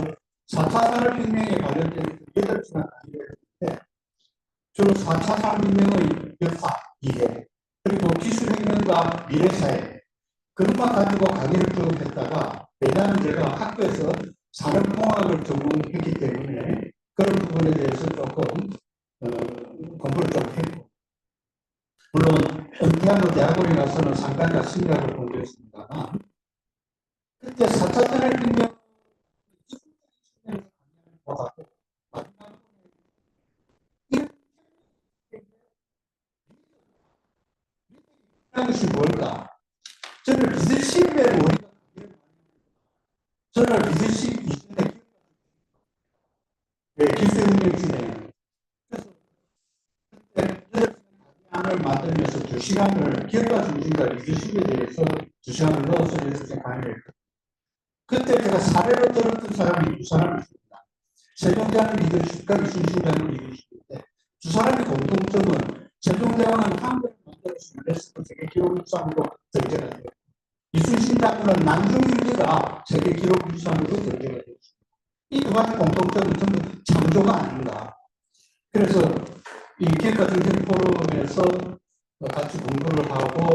[SPEAKER 1] 4차 산업혁명에 관련된 8시간 강의를 했는데 주로 4차 산업혁명의 역사, 이해 그리고 기술혁명과 미래사회 그런 것 가지고 강의를 쭉 했다가 왜냐하면 제가 학교에서 산업공학을 전공했기 때문에 그런 부분에 대해서 조금 공부를 좀 했고 물론 은퇴하고 대학원에 가서는 상관과 심리학을 공부했습니다만 그때 4차 산업혁명 것이 뭘까? 저는 리더십에 저는 리더십 이전에 기술혁명 진행 그래서 강의를 만들면서 2시간을 기업가 중심과 리더십에 대해서 2시간을 넣어서 이렇게 강의를 했거든요. 그때 제가 사례로 들었던 사람이 두 사람이 있습니다. 세종대왕 리더십과 이순신 장군 리더십인데 두 사람의 공통점은 세종대왕은 한국을 만들어서 유네스코 세계기록유산으로 등재가 되었고 이순신 장군은 난중일기가 세계기록유산으로 등재가 되었습니다. 이 두 가지 공통점은 전부 창조가 아닌가. 그래서 이 기획가정신 포럼에서 같이 공부를 하고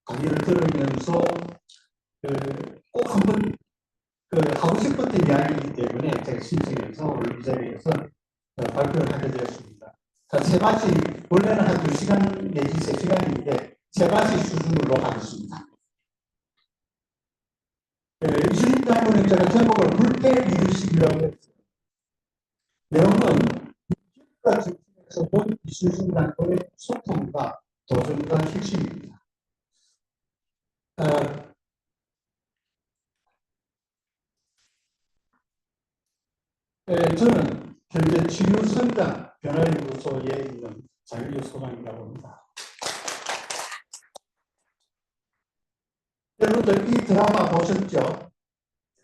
[SPEAKER 1] 강의를 들으면서 꼭 한번 하고 싶었던 이야기이기 때문에 제가 신청해서 오늘 이 자리에서 발표를 하게 되었습니다. 세 가지 원래는 한 2시간 내지 3시간인데 세 가지 수준으로 하겠습니다. 이순신 장군은 제가 제목을 불태 리더십이라고 했어요. 내용은 기업가 정신에서 본 이순신 장군의 소통과 도전과 혁신입니다. 저는 현재 치유성장 변화연구소에 있는 장유 소장이라고 합니다. 여러분들 이 드라마 보셨죠?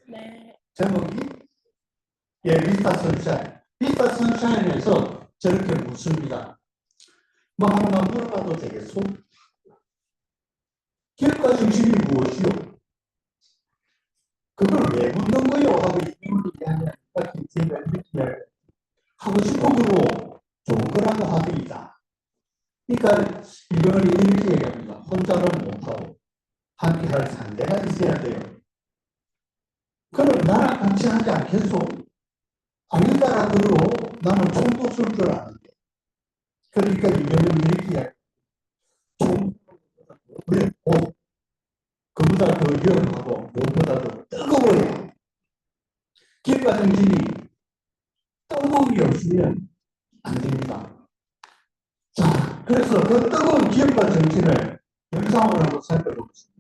[SPEAKER 5] 네.
[SPEAKER 1] 제목이 미스터 선샤인. 미스터 선샤인에서 저렇게 묻습니다. 뭐 하나만 물어봐도 되겠소? 기업가 정신이 무엇이요? 그걸 왜 묻는 거요? 하고 이유를 이야기하니까 김태희가 이렇게 이야기해요. 하고 싶은 거로 좋은 거라고 하더이다. 그러니까 이거를 이렇게 얘기합니다. 혼자는 못하고 함께 할 상대가 있어야 돼요. 그럼 나랑 같이 하지 않겠소? 아니다라 그러고 나는 총도 쓸 줄 아는데. 그러니까 이거는 이렇게 이야기해요. 총, 그래, 그보다 더 위험하고 무엇보다 더 뜨거워요. 기업가 정신이 뜨거움이 없으면 안 됩니다. 자, 그래서 그 뜨거운 기업가 정신을 영상으로 한번 살펴보겠습니다.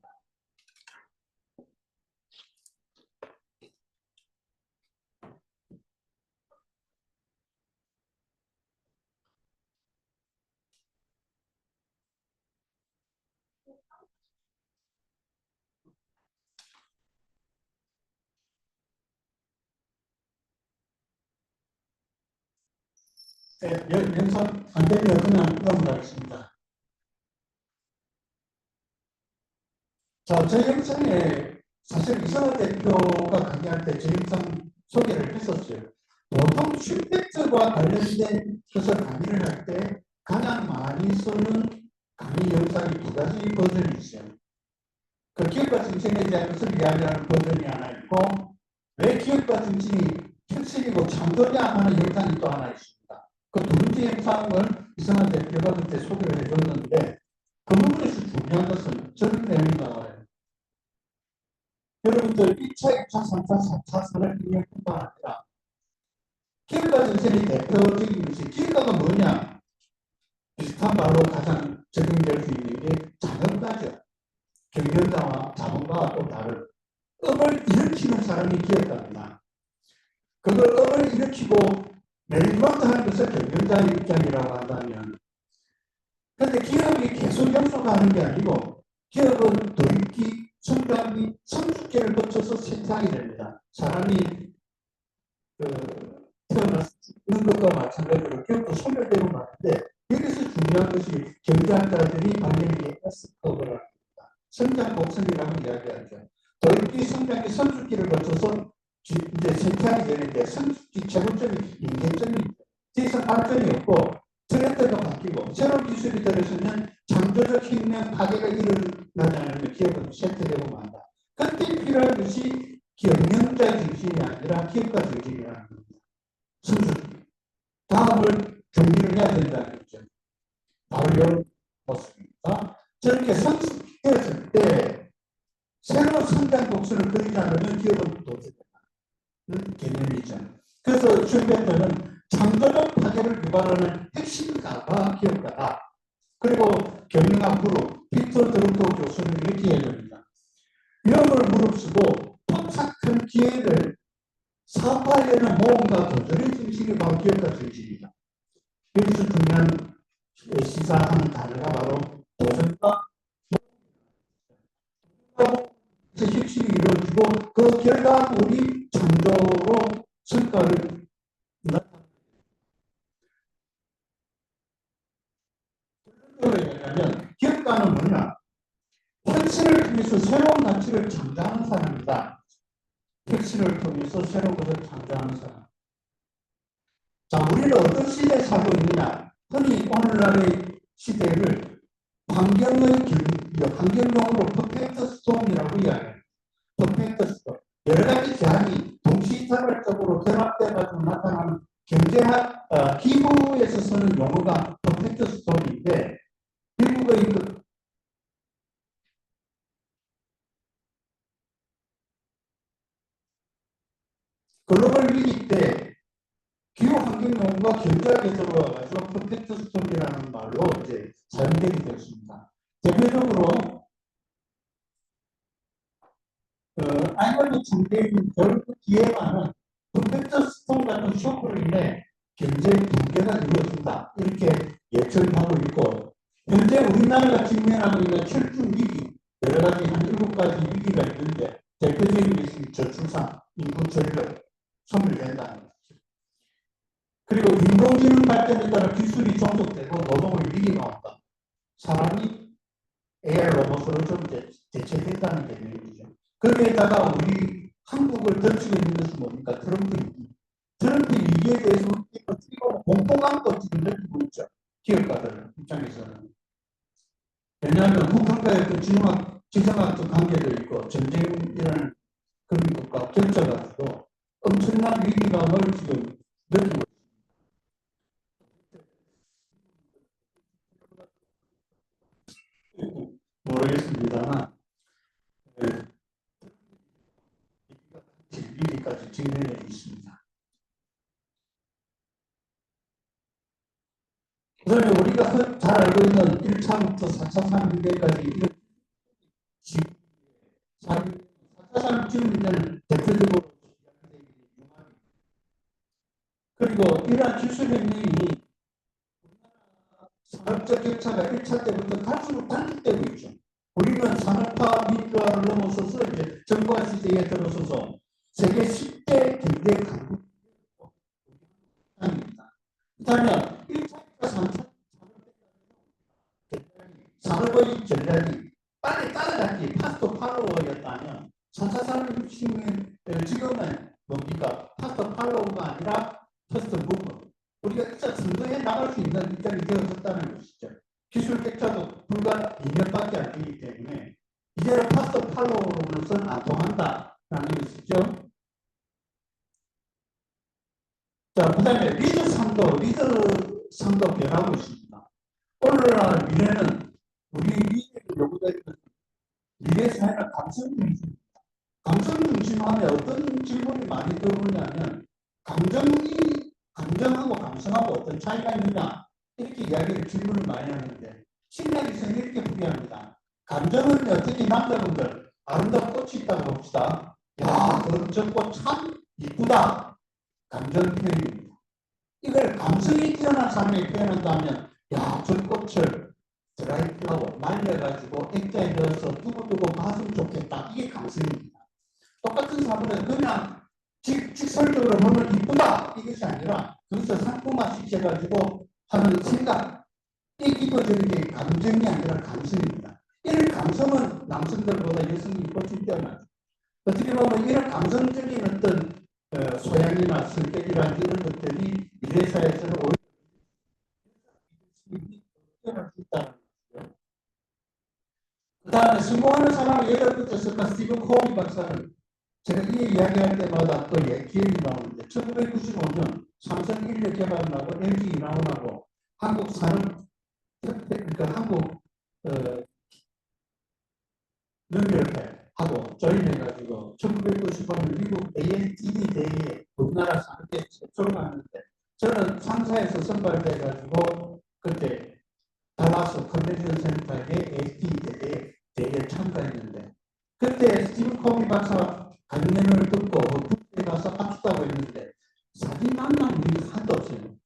[SPEAKER 1] 네, 영상 안 되면 그냥 넘어가겠습니다. 자, 저 영상에 사실 이상화 대표가 강의할 때 저 영상 소개를 했었어요. 보통 슈펙트와 관련된 것을 강의를 할 때 가장 많이 쓰는 강의 영상이 두 가지 버전이 있어요. 그 기업가 정신에 대한 것을 이야기하는 버전이 하나 있고, 왜 기업가 정신이 혁신이고 창조냐 하는 영상이 또 하나 있습니다. 그 두 번째 영상을 이상화 대표가 그때 소개를 해줬는데, 그 부분에서 중요한 것은 저런 내용이 나와요. 여러분들 1차, 2차, 3차, 4차 산업혁명뿐만 아니라 기업가 정신의 대표적인 것이 기업가가 뭐냐? 비슷한 말로 가장 적용될 수 있는 게 자본가죠. 경영자와 자본가와 또 다른 업을 일으키는 사람이 기업가입니다. 그걸 업을 일으키고 매니지먼트 하는 것을 경영자의 입장이라고 한다면, 그런데 기업이 계속 연속하는 게 아니고 기업은 도입기, 성장기, 성숙기를 거쳐서 생산이 됩니다. 사람이 태어나서 죽는 것과 마찬가지로 기업도 소멸되고 마는데, 여기서 중요한 것이 경제학자들이 발견한 게 S커브라고 합니다. 성장 곡선이라고 이야기하죠. 도입기, 성장기, 성숙기를 거쳐서 이제 생산이 되는데, 성숙기 최고점이 인계점이 더 이상 발전이 없고 트렌드가 바뀌고 새로운 기술이 들어서면 창조적 혁명 파괴가 일어나지 않으면 기업은 쇠퇴되고 만다. 그때 필요한 것이 경영자 정신이 아니라 기업가 정신이라는 겁니다. 성숙기. 다음을 준비를 해야 된다는 거죠. 바로 이런 모습입니다. 저렇게 성숙되었을 때 새로운 성장 곡선을 그리지 않으면 기업은 도태된다는 개념이죠. 그래서 슈베트는 창조적 파괴를 유발하는 핵심가가 기업가다. 그리고 경영학 그룹 피터 드루터 교수는 이렇게 얘기합니다. 위험을 무릅쓰고 포착한 기회를 사업하려는 모험과 도전의 정신이 바로 기업가 정신입니다. 여기서 중요한 시사하는 단어가 바로 도전과 혁신이 이루어지고 그 결과물이 창조로 성과를 얘기하면 기업가는 뭐냐? 혁신을 통해서 새로운 가치를 창조하는 사람이다. 혁신을 통해서 새로운 것을 창조하는 사람. 자, 우리는 어떤 시대에 살고 있느냐? 흔히 오늘날의 시대를 환경용어로 퍼펙트 스톰이라고 이야기해요. 퍼펙트 스톰. 여러 가지 제한이 동시다발적으로 결합돼가지고 나타나는 경제학, 기부에서 쓰는 용어가 퍼펙트 스톰인데, 미국의 글로벌 위기 때 기후 환경 용어가 경제학에 들어와가지고 퍼펙트 스톰이라는 말로 이제 사용되게 되었습니다. 대표적으로 아이언이 창대인 결국 기회만은 퍼펙트 스톰 같은 쇼크로 인해 경제 붕괴가 이루어진다. 이렇게 예측을 하고 있고, 현재 우리나라가 직면하고 있는 철중 위기, 여러 가지 한 7가지 위기가 있는데, 대표적인 것이 저출산, 인구 절벽, 소멸된다는 거죠. 그리고 인공지능 발전에 따라 기술이 종속되고 노동의 위기가 온다. 사람이
[SPEAKER 5] AI 로봇으로 좀 대체됐다는 개념이죠. 거기에다가 우리 한국을 던지고 있는 것은 뭡니까? 트럼프 위기. 트럼프 위기에 대해서 어떻게 보면 공포감도 지금 느끼고 있죠. 기업가들 입장에서는. 왜냐하면 북한과의 어떤 지정학적 관계도 있고 전쟁이라는 그런 것과 겹쳐가지고 엄청난 위기감을 지금 느끼고 모르겠습니다만 위기까지 직면해 있습니다. 그다음에 우리가 잘 알고 있는 1차부터 4차 산업계까지 4차 산업진흥을 대표적으로 그리고 이러한 기술혁명이 산업적 격차가 1차 때부터 갈수록 단축되고 있죠. 우리는 산업화 민주화를 넘어서서 이제 정보화 시대에 들어서서 세계 10대 경제 강국입니다. 그렇다면 1차, 3차 산업의 전략이 빨리 따라잡기 파스트 팔로워였다면 4차 산업혁명의 지금은 뭡니까? 파스트 팔로워가 아니라 퍼스트 무브. 우리가 진짜 선도해 나갈 수 있는 입장이 되어졌다는 것이죠. 기술 격차도 불과 2년밖에 안 되기 때문에 이제는 파스트 팔로우로서는 안 통한다라는 것이죠. 자, 그 다음에 리더 상도 변하고 있습니다. 오늘날 미래는 우리 미래를 요구되는 미래 사회는 감성 중심입니다. 감성 중심하면 어떤 질문이 많이 들어오냐면 감정하고 감성하고 어떤 차이가 있느냐 이렇게 이야기를 질문을 많이 하는데 심리학에서는 이렇게 풀이합니다. 감정은 어떻게 남자분들 아름다운 꽃이 있다고 봅시다. 야, 저 꽃 참 이쁘다. 감정 표현입니다. 이걸 감성이 뛰어난 사람이 표현한다면 야, 저 꽃을 드라이 플라워 말려가지고 액자에 넣어서 두고두고 봤으면 좋겠다. 이게 감성입니다. 똑같은 사람은 그냥 직설적으로 보면 이쁘다 이것이 아니라 그것을 상품화시켜가지고 하는 생각 이 기본적인 게 감정이 아니라 감성입니다. 이런 감성은 남성들보다 여성이 훨씬 뛰어나죠. 어떻게 보면 이런 감성적인 어떤 소양이나 성격이라든지 이런 것들이 미래사회에서는 오히려 뛰어날 수 있다는 거죠. 그 다음에 성공하는 사람을 예를 들어서 스티븐 코비 박사는 제가 이 이야기할 때마다 또 기억이 나오는데 1995년 삼성 인력 개발하고 LG 인하운하고 한국 산업 그러니까 한국 농협회하고 조인해가지고 1995년 미국 ASTD 대회에 우리나라 산업계 최초로 갔는데 저는 상사에서 선발돼가지고 그때 달라스 컨벤션 센터의 ASTD 대회에 참가했는데 그때 스티븐 코비 박사 강연을 듣고 북에 가서 아프다고 했는데 사진 만난 일이 하나도 없어요.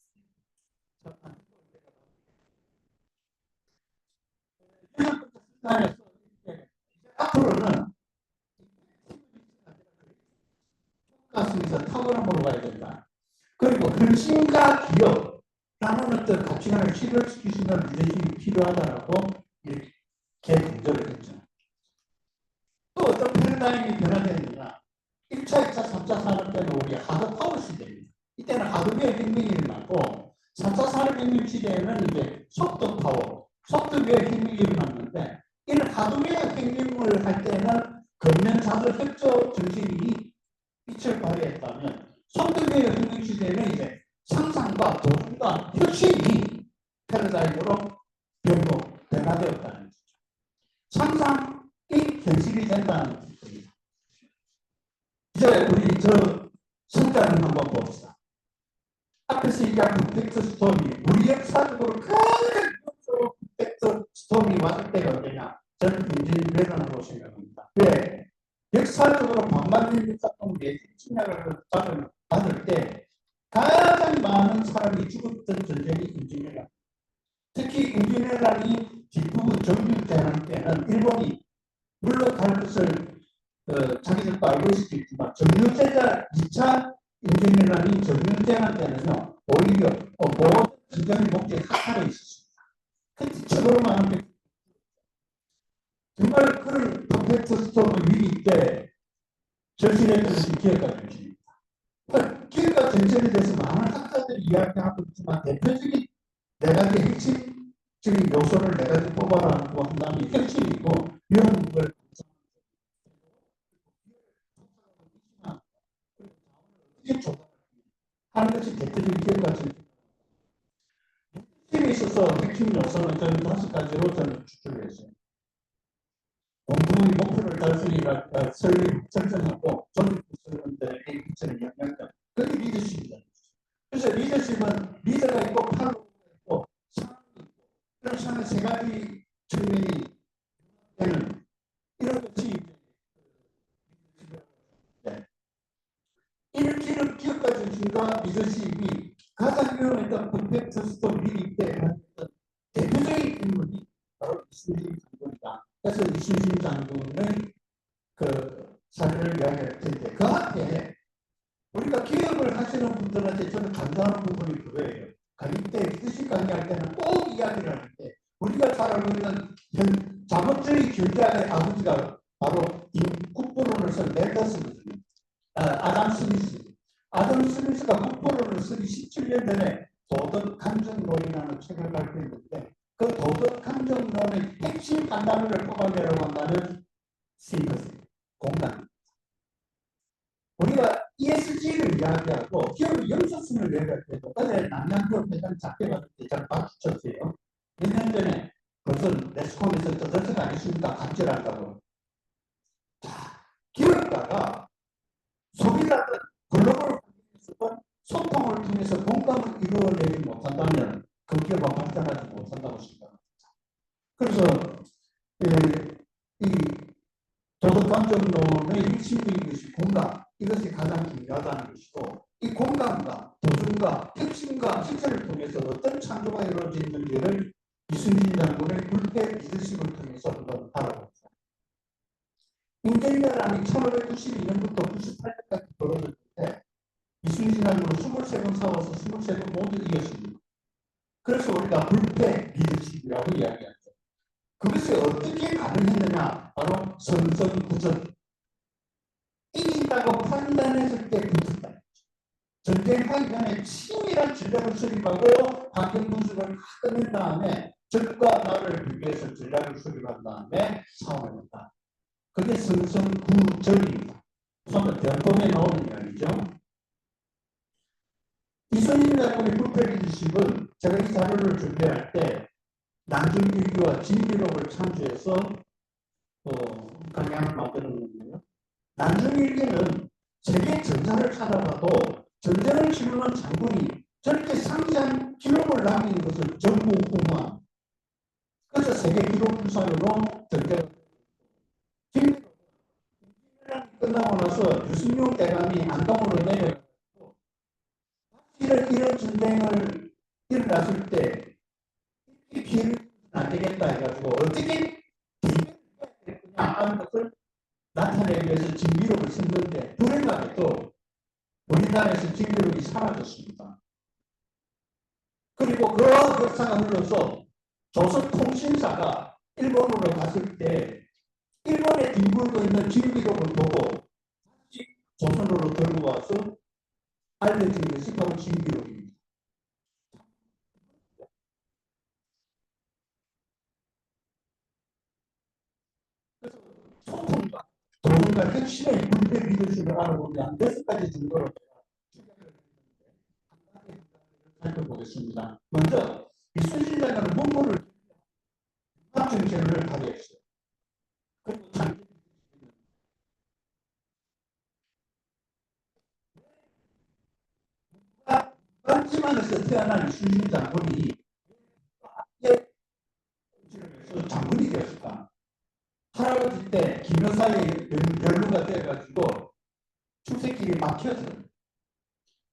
[SPEAKER 5] 앞으로는 가슴에서 탁월한 보러 가야 된다. 그리고 헌신과 기업라는 어떤 가치관을 실현시킬 수 있는 리더십이 필요하다라고 이렇게 강조를 했죠. 또 어떤 패러다임이 변화되느냐 1차, 2차, 3차 산업 때는 우리 하드파워 시대입니다. 이때는 하드웨어 혁명이 일어나고 4차 산업혁명 시대에는 이제 소프트웨어 혁명이 일어났는데 이런 하드웨어 혁명을 할 때는 근면자들 협조 정신이 빛을 발휘했다면 소프트웨어 혁명 시대에는 이제 상상과 도전과 혁신이 패러다임으로 변화되었다는 거죠. 상상이 현실이 된다는 겁니다. 이제 우리 성장을 한번 봅시다. 앞에서 얘기한 빅텍트 스톰이 우리 역사적으로 가장 빅텍트 스톰이 왔을 때가 언제냐? 저는 굉장히 대단하다고 생각합니다. 왜? 역사적으로 반만년 역사동 내지 침략을 받을 때 가장 많은 사람이 죽었던 전쟁이 임진왜란. 특히 임진왜란이 뒷부분 정육대란 때는 일본이 물러갈 것을 자기들도 알고 있을 수 있지만 정유제가 2차 임진왜란이 정유제란 때는요 오히려 모든 전쟁의 목적이 학살에 있었습니다. 그때 최고로 많은 정말 그런 퍼펙트 스토리 위기 때 절실했던 것이 기획과 정신입니다. 그러니까 기획과 정신에 대해서 많은 학자들이 이야기하고 있지만 대표적인 네 가지 핵심적인 요소를 네 가지 뽑아라고 한다면 핵심이 있고 이런 걸 하는 것이 대표적인 기획과 정신. 핵심에 있어서 핵심 요소는 저는 5가지로 저는 추출을 했어요. 공부의 목표를 설정하고 조직구성원들에게 미치는 영향력, 그게 리더십이다. 그래서 리더십은 리더가 있고 팔로워가 있고 상황이 있고 그런 상황 세 가지 측면이 되는 이런 것이 이런 기업가 정신과 리더십이 가장 유명했던 퍼펙트 스토리 위기 때 대표적인 인물이 바로 이순신 장군이다. 그래서 이순신 장군의 그 사례를 이야기할 텐데 그 앞에 우리가 기업을 하시는 분들한테 저는 강조하는 부분이 그거예요. 강의 때 리더십 강의할 때는 꼭 이야기를 하는데 우리가 잘 알고 있는 자본주의 경제학의 아버지가 바로 국부론을 쓴 멜더스거든요. 아담 스미스. 아담 스미스가 국부론을 쓰기 17년 전에 도덕 감정론이라는 책을 발표했는데 그 도덕 감정론의 핵심 판단을 뽑아내라고 한다면 심퍼시, 공감. 우리가 ESG를 이야기하고 기업의 영수증을 이야기할 때도 어제 남양기업 회장 작게 받을 때 잘 박수쳤어요. 몇 년 전에 그것은 레스콤에서 저자체가 아니십니까? 갑질한다고. 자, 기업가가 소비자들 글로벌 소통을 통해서 공감을 이루어내지 못한다면 그 기업은 발전하지 못한다고 생각합니다. 그래서 이 도덕감정론의 핵심적인 것이 공감, 이것이 가장 중요하다는 것이고 이 공감과 도전과 혁신과 실천을 통해서 어떤 창조가 이루어지는지를 이순신 장군의 불패 리더십을 통해서 한번 알아봅니다. 인재미라는 1592년부터 98년까지 벌어졌을 때 이순신 장군은 23번 싸워서 23번 모두 이겼습니다. 그래서 우리가 불패 리더십이라고 이야기하죠. 그것이 어떻게 가능했느냐? 바로 선선구전. 이긴다고 판단했을 때 붙었다. 전쟁하기 전에 치밀한 전략을 수립하고 환경 분석을 끝낸 다음에 적과 나를 비교해서 전략을 수립한 다음에 싸움을 했다. 그게 선선구전입니다. 우선 대범에 나오는 이야기죠. 이순신 장군의 불패 리더십은 제가 이 자료를 준비할 때 난중일기와 진기록을 참조해서 강양을 만드는 건데요. 난중일기는 세계 전사를 찾아봐도 전쟁을 치르는 장군이 저렇게 상세한 기록을 남긴 것을 전부 후무한. 그래서 세계 기록부상으로 전쟁을 끝나고 나서 유승용 대감이 안동으로 내려가고 이런 전쟁을 일어났을 때 이 피해를 안 되겠다 해가지고 어떻게 그냥 하는 것을 나타내기 위해서 진기록을 썼는데 불행하게도 우리나라에서 진기록이 사라졌습니다. 그리고 그 역사가 흘러서 조선통신사가 일본으로 갔을 때 일본에 뒹굴고 있는 진기록을 보고 조선으로 들고 와서 알려진 것이 바로 진기록입니다. 소통과 도움과 핵심의 문제 리더십을 알아보면 6가지 정도로 살펴보겠습니다. 먼저 이순신 장군은 문물을 합정제를 발휘했어요. 그리고 반지만에서 태어난 이순신 장군이 장군이 되었을까? 할아버지 때 김여사의 연루가 돼가지고 출세길이 막혀져요.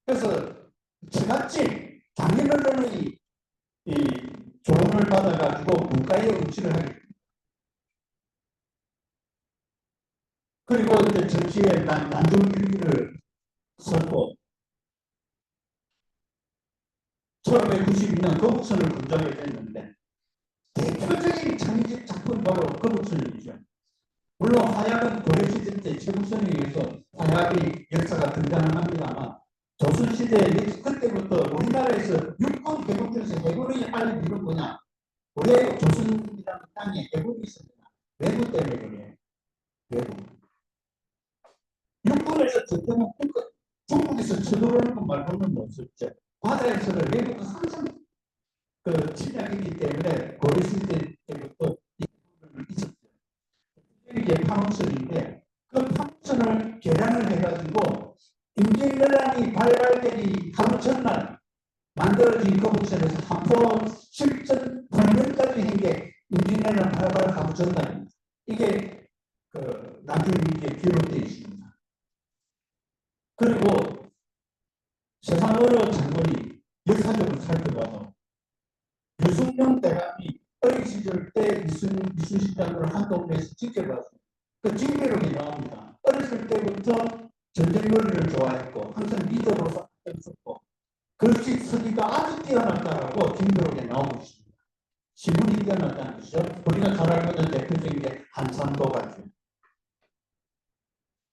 [SPEAKER 5] 그래서 저같이 장인어른의 조언을 받아가지고 문과에 응시를 하게 됩니다. 그리고 이제 정시에 난중일기를 썼고 1592년 거북선을 건조하게 됐는데 대표적인 창의적 작품 바로 거북선이죠. 물론 화약은 고려시대 때 최국선에 의해서 화약의 역사가 등장을 합니다만 조선시대 그때부터 우리나라에서 육군 해군 중에서 해군의 역할을 이룬 거냐? 왜 조선이라는 땅에 해군이 있었느냐? 외국 때문에 그래요. 외국. 육군에서 저때는 중국에서 쳐들어오는 것 말고는 없었죠. 바다에서는 외국은 항상 그 침략했기 때문에 고려시대 때부터 있었죠. 이게 판호선인데 그 판호선을 개량을 해가지고 임진왜란이 발발되기 하루 전날 만들어진 거북선에서 한포 실전 훈련까지 한 게 임진왜란 발발 하루 전날입니다. 이게 그 나중에 이게 기록되어 있습니다. 그리고 세상으로 장군이 역사적으로 살펴봐도 유승룡 대감이 어린 시절 때 이순신장군을 한동네에서 지켜봤습니다. 그 징계록이 나옵니다. 어렸을 때부터 전쟁 논리를 좋아했고 항상 리더로서 했었고 글씨 쓰기가 아주 뛰어났다라고 징계록에 나오고 있습니다. 신문이 뛰어났다는 것이죠. 우리가 잘 알고 있는 대표적인 게 한산도 같은.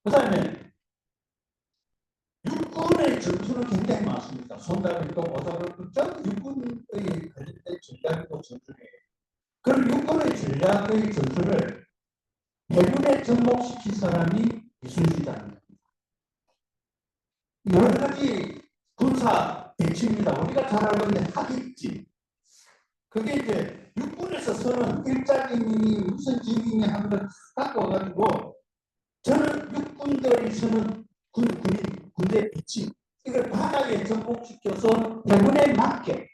[SPEAKER 5] 그 다음에 육군의 전투는 굉장히 많습니다. 손잡이도 오사발도 전 육군의 관련된 전략이고 전술이에요. 그럼 육군의 전략의 전술을 해군에 접목시킨 사람이 이순신장입니다. 여러 가지 군사 대치입니다. 우리가 잘 알고 있는 하객지. 그게 이제 육군에서 서는 일자리니 무슨 지위니 하는 걸 갖고 와가지고 저는 육군들이 서는 군대 배치 이걸 바다에 접목시켜서 해군에 맞게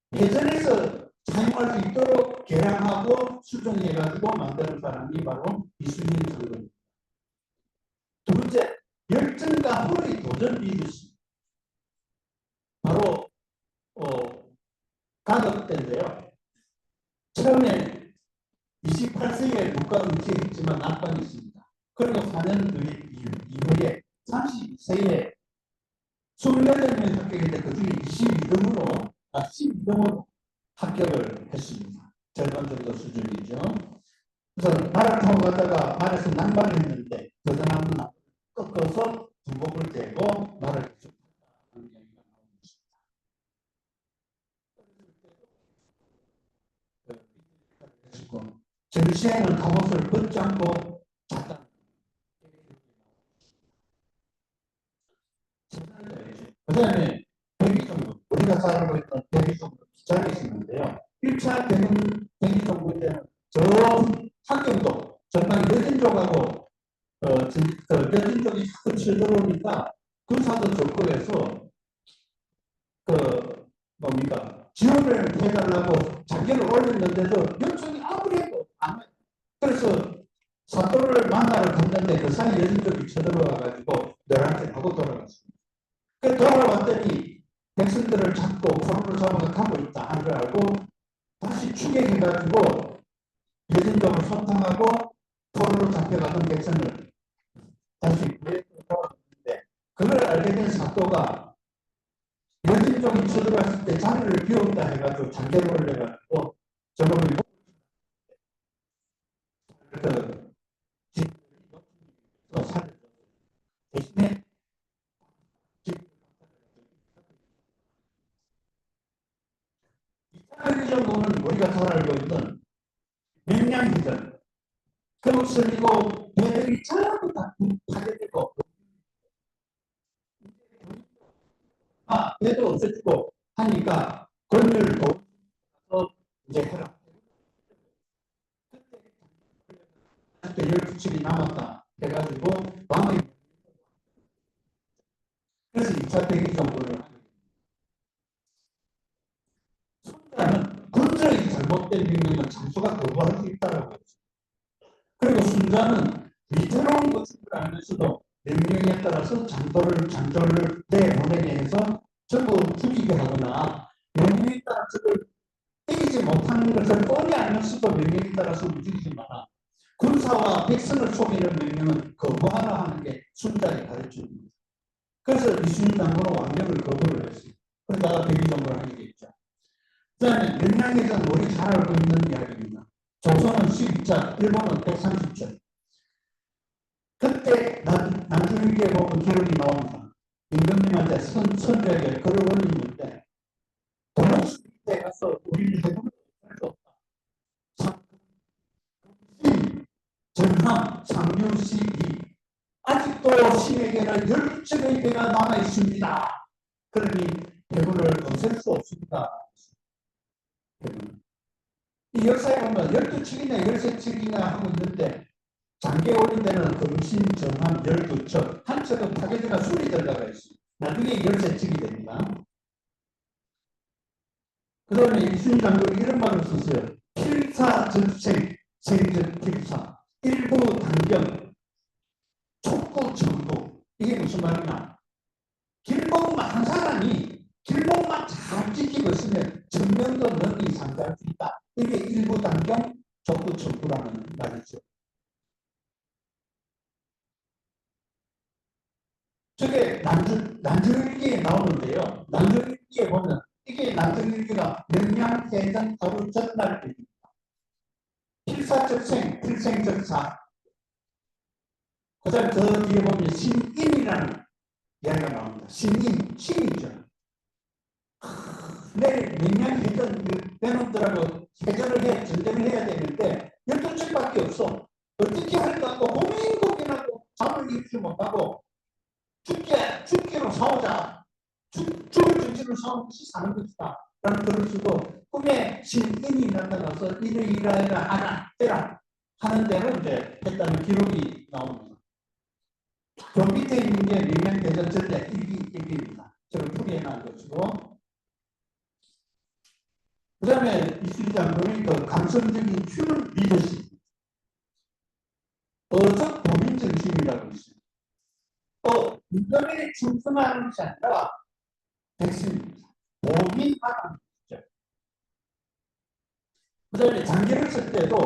[SPEAKER 5] 배전에서 사용할 수 있도록 개량하고 수정해가지고 만드는 사람이 바로 이순신 장군입니다. 두 번째, 열정과 허의 도전 리더십. 바로 가덕 때인데요. 처음에 28세에 국가를 유치했지만 낙방이 있습니다. 그리고 4년 이후에 32세에 28명 합격했는데 그중에 12등으로 합격을 했습니다. 절반 정도 수준이죠. 그래서 말을 타고 가다가 말에서 난방을 했는데 그 사람은 꺾어서 두목을 대고 말을 하는 얘기가 나오고 있습니다. 전시에는 갑옷을 벗지 않고 잤다. 그 다음에 대기정부, 우리가 잘 알고 있던 대기정부 기자가 있었는데요. 1차 대기정부 때는 저 환경도 정말 여진족하고 여진족이 자꾸 쳐들어오니까 군사도 적극해서 지원을 해달라고 자기를 올렸는데도 요청이 아무리 해도 안 해요. 그래서 사또를 만나러 갔는데 그 사이 여진족이 쳐들어와가지고 내한테 하고 돌아갔습니다. 그 돌아왔더니 백성들을 잡고 포로로 잡아서 가고 있다 하는 걸 알고 다시 추격해가지고 여진족을 소탕하고 포로로 잡혀가던 백성을 다시 구해왔는데 그걸 알게 된 사또가 여진족이 쳐들어왔을 때 자리를 비웠다 해가지고 장계를 올려가지고 저놈이 대신에 이 정도는 우리가 잘 알고 있는 명량해전 거북선이고 배들이 전부 다 파괴되고 배도 없어지고 하니까 권율도 이제 해라. 그때 12척이 남았다 해가지고 왕의 그래서 2차 대기정부를 하게 순자는 군사의 잘못된 명령은 장수가 거부할 수 있다라고 했죠. 그리고 순자는 위태로운 것을 알면서도 명령에 따라서 장조를 내보내게 해서 전부 죽이게 하거나 명령에 따라 그걸 때리지 못하는 것을 뻔히 알면서도 명령에 따라서 움직이지만 군사와 백성을 속이는 명령은 거부하라 하는 게 순자의 가르침입니다. 그래서 이순신 장군은 왕명을 거부를 했어요. 그러다가 대기정부를 하게 됐죠. 그 다음에 명량해전 우리 잘 알고 있는 이야기입니다. 조선은 12천, 일본은 130천. 그때 난중일기에 보면 기록이 나옵니다. 임금님한테 선조에게 글을 올리는데 도로스 때 가서 우리는 해보는 수 없다. 전함, 상류시기 아직도 신에게는 12척의 배가 남아 있습니다. 그러니 해군을 없앨 수 없습니다. 이 역사에 보면 12척이나 13척이나 하고 있는데 장기에 올린 데는 금신, 전함 12척, 한 척은 타겟가 술이 들어가 있습니다. 나중에 13척이 됩니다. 그 다음에 이순신 장군이 이런 말을 썼어요. 필사적생, 생적필사, 일부단경, 촉구청구. 이게 무슨 말이냐? 길목만 한 사람이 길목만 잘 지키고 있으면 정면도 능히 상대할 수 있다. 이게 일부단경, 촉구청구라는 말이죠. 저게 난중일기에 나오는데요. 난중일기에 보면 이게 난중일기가 명량해전 바로 전날입니다. 필사적생, 필생적사. 그 다음에 그 뒤에 보면 신임이라는 이야기가 나옵니다. 신이죠. 내일 명량해전 배놈들하고 해전을 해, 전쟁을 해야 되는데 12척밖에 없어. 어떻게 할까 하고 고민하고 잠을 이루지 못하고 죽기로 싸우자. 죽을 정신을 싸우는 것이 사는 것이다. 라는 글을 쓰고 꿈에 신인이 나타나서 이러이러이러 하라 해라 하는 대로 이제 했다는 기록이 나옵니다. 저 밑에 있는 게 명량해전 전략 1기입니다. 저를 풀이해놓은 것이고 그 다음에 이순신 장군의 그 감성적인 휴먼 리더십 어적 도민 정신이라고 있어요. 또 임금에 충성하는 것이 아니라 백성입니다. 도민하는 것이죠. 그 다음에 장계를 쓸 때도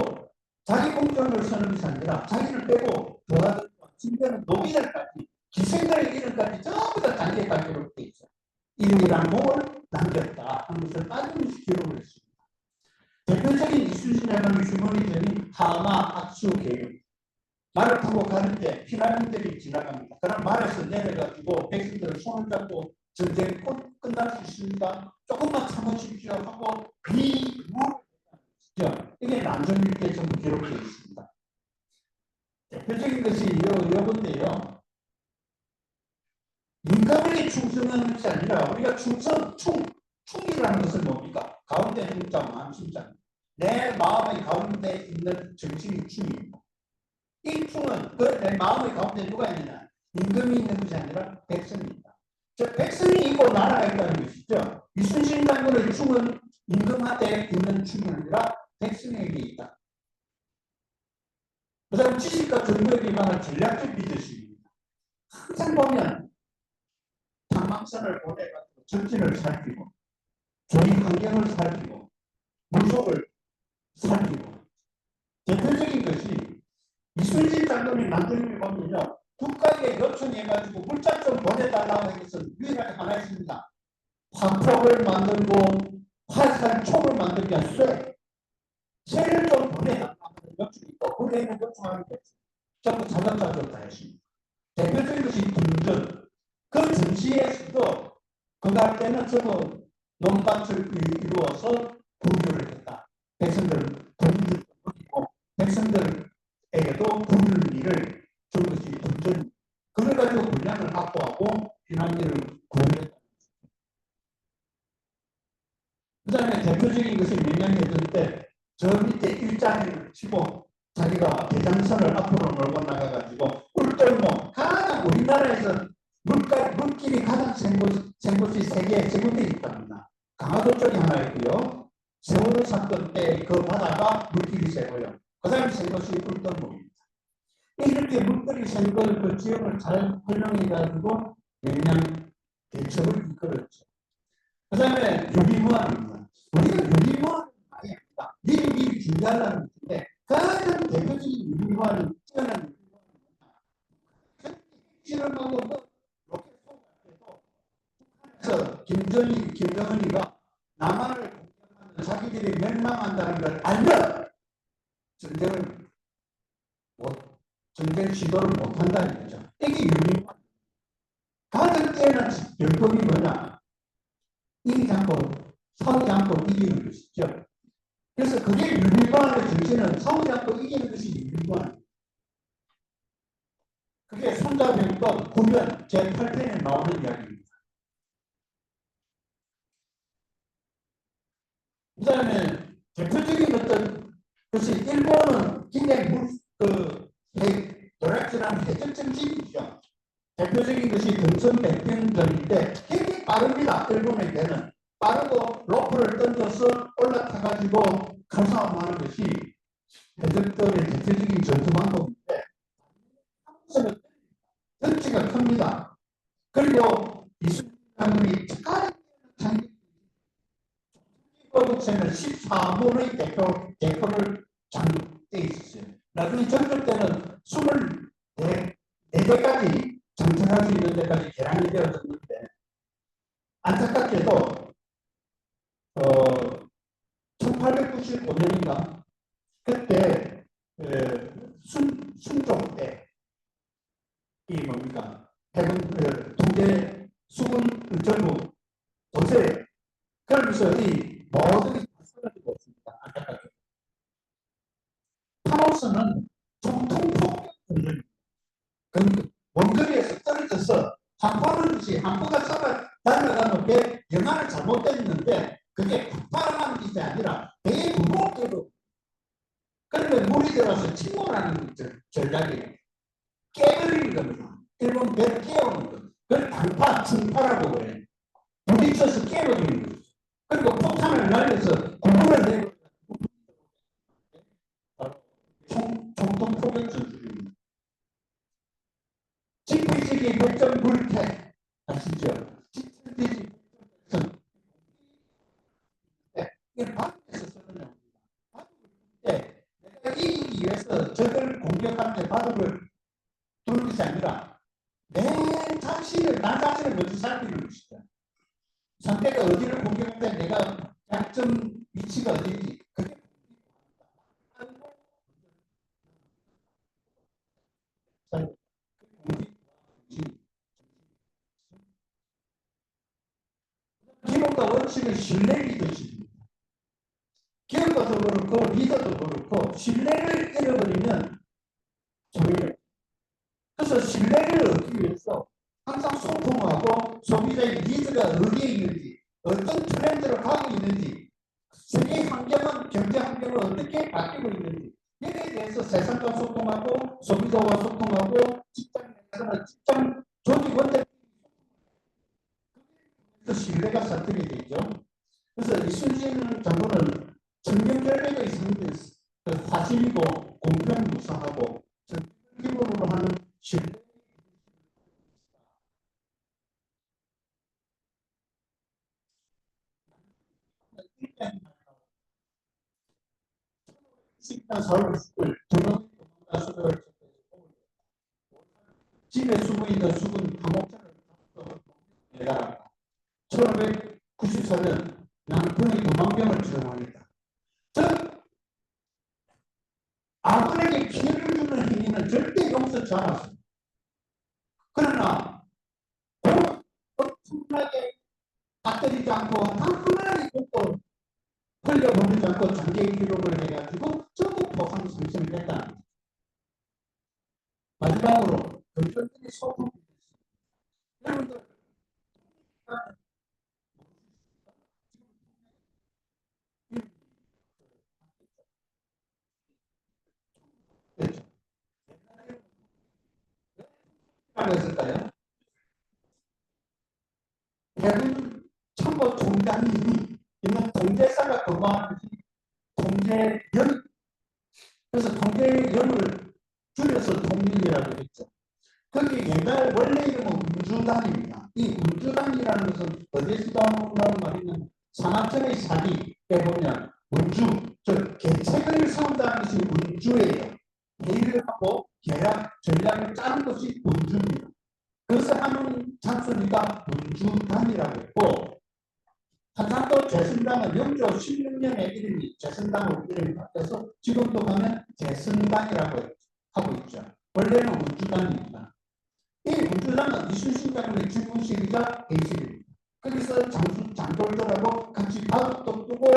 [SPEAKER 5] 자기 공정을 쓰는 것이 아니라 자기를 빼고 도와주고 심지어는 노비들까지 기생들의 이름까지 전부 다 장계가 기록되어 있어요. 이름이란 목을 남겼다 하는 것을 빠짐없이 기록을 했습니다. 대표적인 이순신 장군의 휴머니즘이 하마 악수 계획. 말을 타고 가는데 피난민들이 지나갑니다. 그럼 말에서 내려가지고 백성들을 손을 잡고 전쟁이 끝날 수 있습니다. 조금만 참으십시오 하고 이게 난중일기에 전부 기록되어 있습니다. 대표적인 것이 요건데요. 민감하게 충성하는 것이 아니라 우리가 충이라는 것은 뭡니까? 가운데 충자, 마음심자. 내 마음의 가운데 있는 정신이 충입니다. 이 충은 내 마음의 가운데 누가 있느냐? 임금이 있는 것이 아니라 백성입니다. 즉 백성이 있고 나라가 있다는 것이죠. 이순신 장군의 충은 임금한테 있는 충이 아니라 백성에게 있다. 그 다음 지식과 정보에 기반한 전략적 리더십입니다. 항상 보면 탐망선을 보내가지고 정신을 살피고 조리 환경을 살피고 물속을 살피고 대표적인 것이 이순신 장군이 난중일기 보면요. 국가에 요청해가지고 물자 좀 보내달라고 하는 것은 유일하게 하나 있습니다. 화폭을 만들고 화살촉을 만들기 위한 쇠를 좀 보내달라고 하는 요청이 있고 보내는 요청하는 게 전부 자급자족 다 했습니다. 대표적인 것이 둔전. 그 전시에서도 그가 할 때는 전부 논밭을 이루어서 분유를 했다. 백성들을 분유를 먹이고 백성들에게도 분유를 일을 준 것이 둔전. 그걸 가지고 분량을 확보하고 피난민을 구해냈다. 그 다음에 대표적인 것이 명량해전 때 저 밑에 일자리를 치고 자기가 대장선을 앞으로 몰고 나가가지고 꿀떨목 가장 우리나라에서 물길이 가장 센 곳이 세계에 세 군데 있답니다. 강화도 쪽이 하나 있고요. 세월호 사건 때 그 바다가 물길이 세고요. 그 다음에 센 곳이 꿀떨목입니다. 이렇게 물길이 센 그 지역을 잘 활용해가지고 명량 대첩을 이끌었죠. 그 다음에 유비무환입니다. 우리가 유비무환을 많이 합니다. 미리 준비하려는 것인데 가장 대표적인 유비무환은 뛰어난 유비무환입니다. 실험하고 로켓 쏘고 김정은이가 남한을 공격하면 자기들이 멸망한다는 걸 알면 전쟁을 전쟁 시도를 못한다는 거죠. 이게 유리관. 가장 뛰어난 열법이 뭐냐? 이기지 않고 싸우지 않고 이기는 것이죠. 그래서 그게 유리관의 정신은 싸우지 않고 이기는 것이 유리관. 그게 손자병법 9면 제8편에 나오는 이야기입니다. 그 다음에 대표적인 어떤 것이 일본은 굉장히 도락질한 해적 정신이죠. 대표적인 것이 등선백병전인데 굉장히 빠릅니다. 일본에게는 빠르고 로프를 던져서 올라타가지고 칼싸움하는 것이 해적들의 대표적인 전투 방법인데 한국에서는 덩치가 큽니다. 그리고 이순신 장군이 가장 거북새는 14문의 대표를 장악돼 있었어요. 나중에 전투 때는 24대까지 장착할 수 있는 데까지 개량이 되어졌는데 안타깝게도 1895년인가 그때 순종 때 이 뭡니까 해군 통제 수군 전부 도세 그러면서 이 모든 쓰러지고 있습니다. 안타깝게 파노스는 총통폭 원거리에서 떨어져서 항포하듯이 항포가 쏘아 달려가는 게 영향을 잘못됐는데 그게 폭발하는 것이 아니라 배에 무겁게도 그러면 물이 들어서 침몰하는 전략이에요. 깨버리는 겁니다. 일본 배를 깨우는 것. 그걸 당파, 충파라고 그래요. 부딪혀서 깨버리는 거죠. 그리고 폭탄을 날려서 구멍을 내고 총통폭격 전술입니다. 집회지기 백전 불태 아시죠? 집회지기 백전 이게 바둑에서 쓰는 용어입니다. 내가 이기기 위해서 적을 공격하는데 바둑을 두는 것이 아니라 내 자신을 나 자신을 먼저 살피는 것이다. 상대가 어디를 공격할 때 내가 약점 위치가 어디인지 그게 기본과 원칙은 신뢰 리더십입니다. 기업가도 그렇고 리더도 그렇고 신뢰를 잃어버리면 소리를 그래서 신뢰를 얻기 위해서 항상 소통하고 소비자의 니즈가 어디에 있는지 어떤 트렌드로 가고 있는지 세계 환경은 경제 환경은 어떻게 바뀌고 있는지 여기에 대해서 세상과 소통하고 소비자와 소통하고 직장 내에서는 직장 조직원들 신뢰가 설득이 되죠. 그래서 이순신 장군은 청렴결백에 있었는데 화신이고 공평무사하고 기본으로 하는 신뢰 식당 서울을 도망가서 집에 숨어 있는 수군 감옥자를 내가 1594년 남편의 도망병을 주장합니다. 즉 아군에게 피해를 주는 행위는 절대 용서치 않았습니다. 그러나 엄청나게 빠뜨리지 않고 하나의 곳도 흘려보내지 않고 장기 기록을 해가지고 전부 포상 상승을 했다. 마지막으로 금전들이 소통이 됐습니다. 여러분들 했을까요? 해군 참모 총장님이 이는 통제사가 근무하는 통제연 그래서 통제연을 줄여서 통일이라고 했죠. 거기 옛날 원래 이름은 운주단입니다. 이 운주단이라는 것은 어디서 나오는 말이냐면 산악천의 사기에 보면 운주, 즉 계책을 세운다는 것이 운주예요. 회의를 하고 계약, 전략을 짜는 것이 운주입니다. 그래서 하는 장소니까 운주단이라고 했고 한산도 재선당은 영조 16년에 이름이 재선당으로 이름이 바뀌어서 지금도 가면 재선당이라고 하고 있죠. 원래는 운주당입니다. 이 운주당은 이순신 장군의 주문식이자 대식입니다. 거기서 장돌들하고 같이 바둑도 두고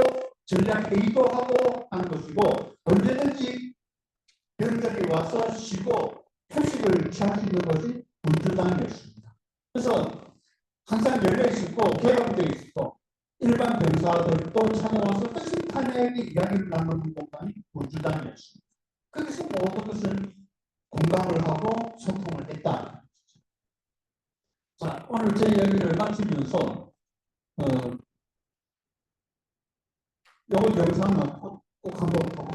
[SPEAKER 5] 전략 회의도 하고 하는 것이고 언제든지 병들이 와서 쉬고 휴식을 취할 수 있는 것이 운주당이었습니다. 그래서 항상 열려 있었고 개방되어 있었고 일반 병사들도 찾아와서 허심탄회하게 이야기를 나누는 공간이 운주당이었습니다. 거기서 모든 것을 공감을 하고 소통을 했다. 자, 오늘 제 이야기를 마치면서 이 영상을 꼭 한번 보고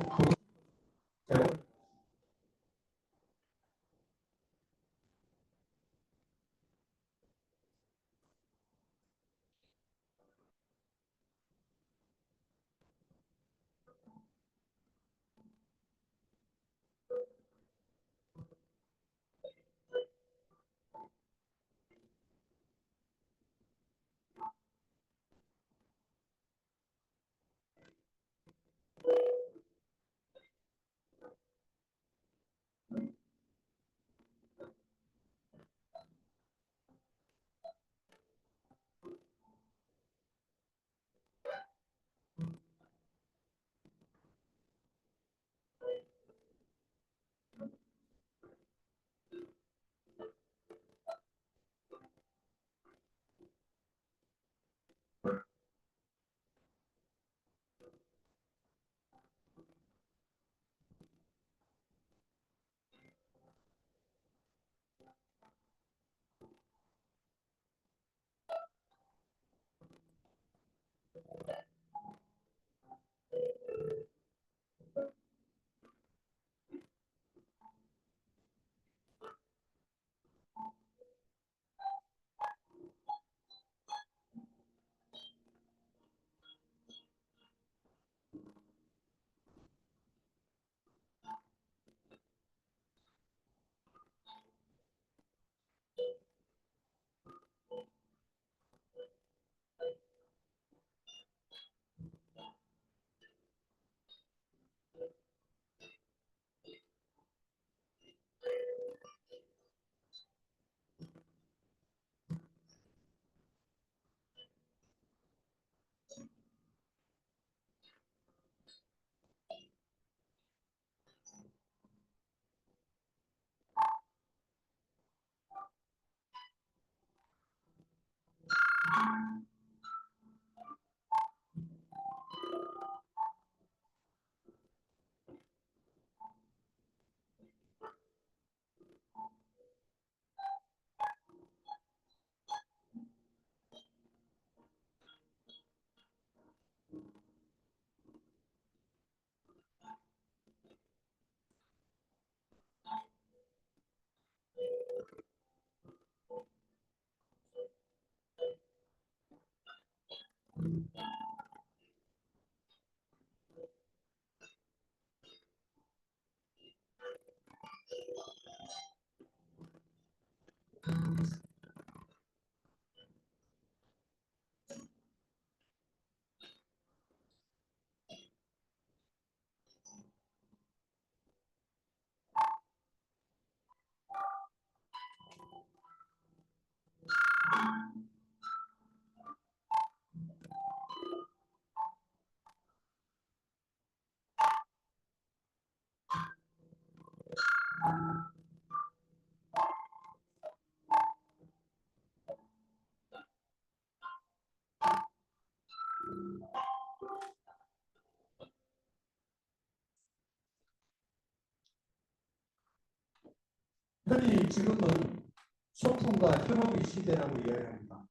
[SPEAKER 5] 흔히 지금은 소통과 협업의 시대라고 이야기합니다.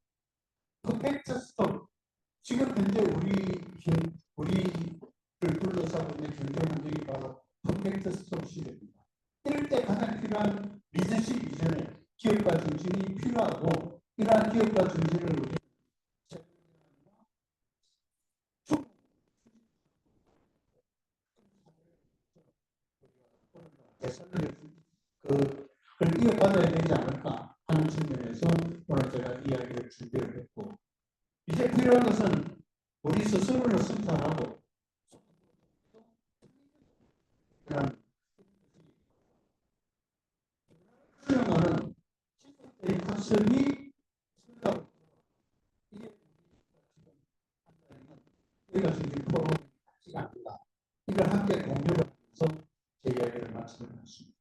[SPEAKER 5] 퍼펙트 스톱. 지금 현재 우리를 둘러싸고 있는 경제 환경이 바로 퍼펙트 스톱 시대입니다. 이럴 때 가장 필요한 리더십 이전에 기업가 중심이 필요하고 이러한 기업가 중심을 우리 개선을 그걸 이어받아야 되지 않을까 하는 측면에서 오늘 제가 이야기를 준비를 했고 이제 필요한 것은 우리 스스로를 성찰하고 그런 수용하는 학습이 우리가 지금 프로그램이 같지가 않다. 이걸 함께 공유를 해서 제 이야기를 마치겠습니다.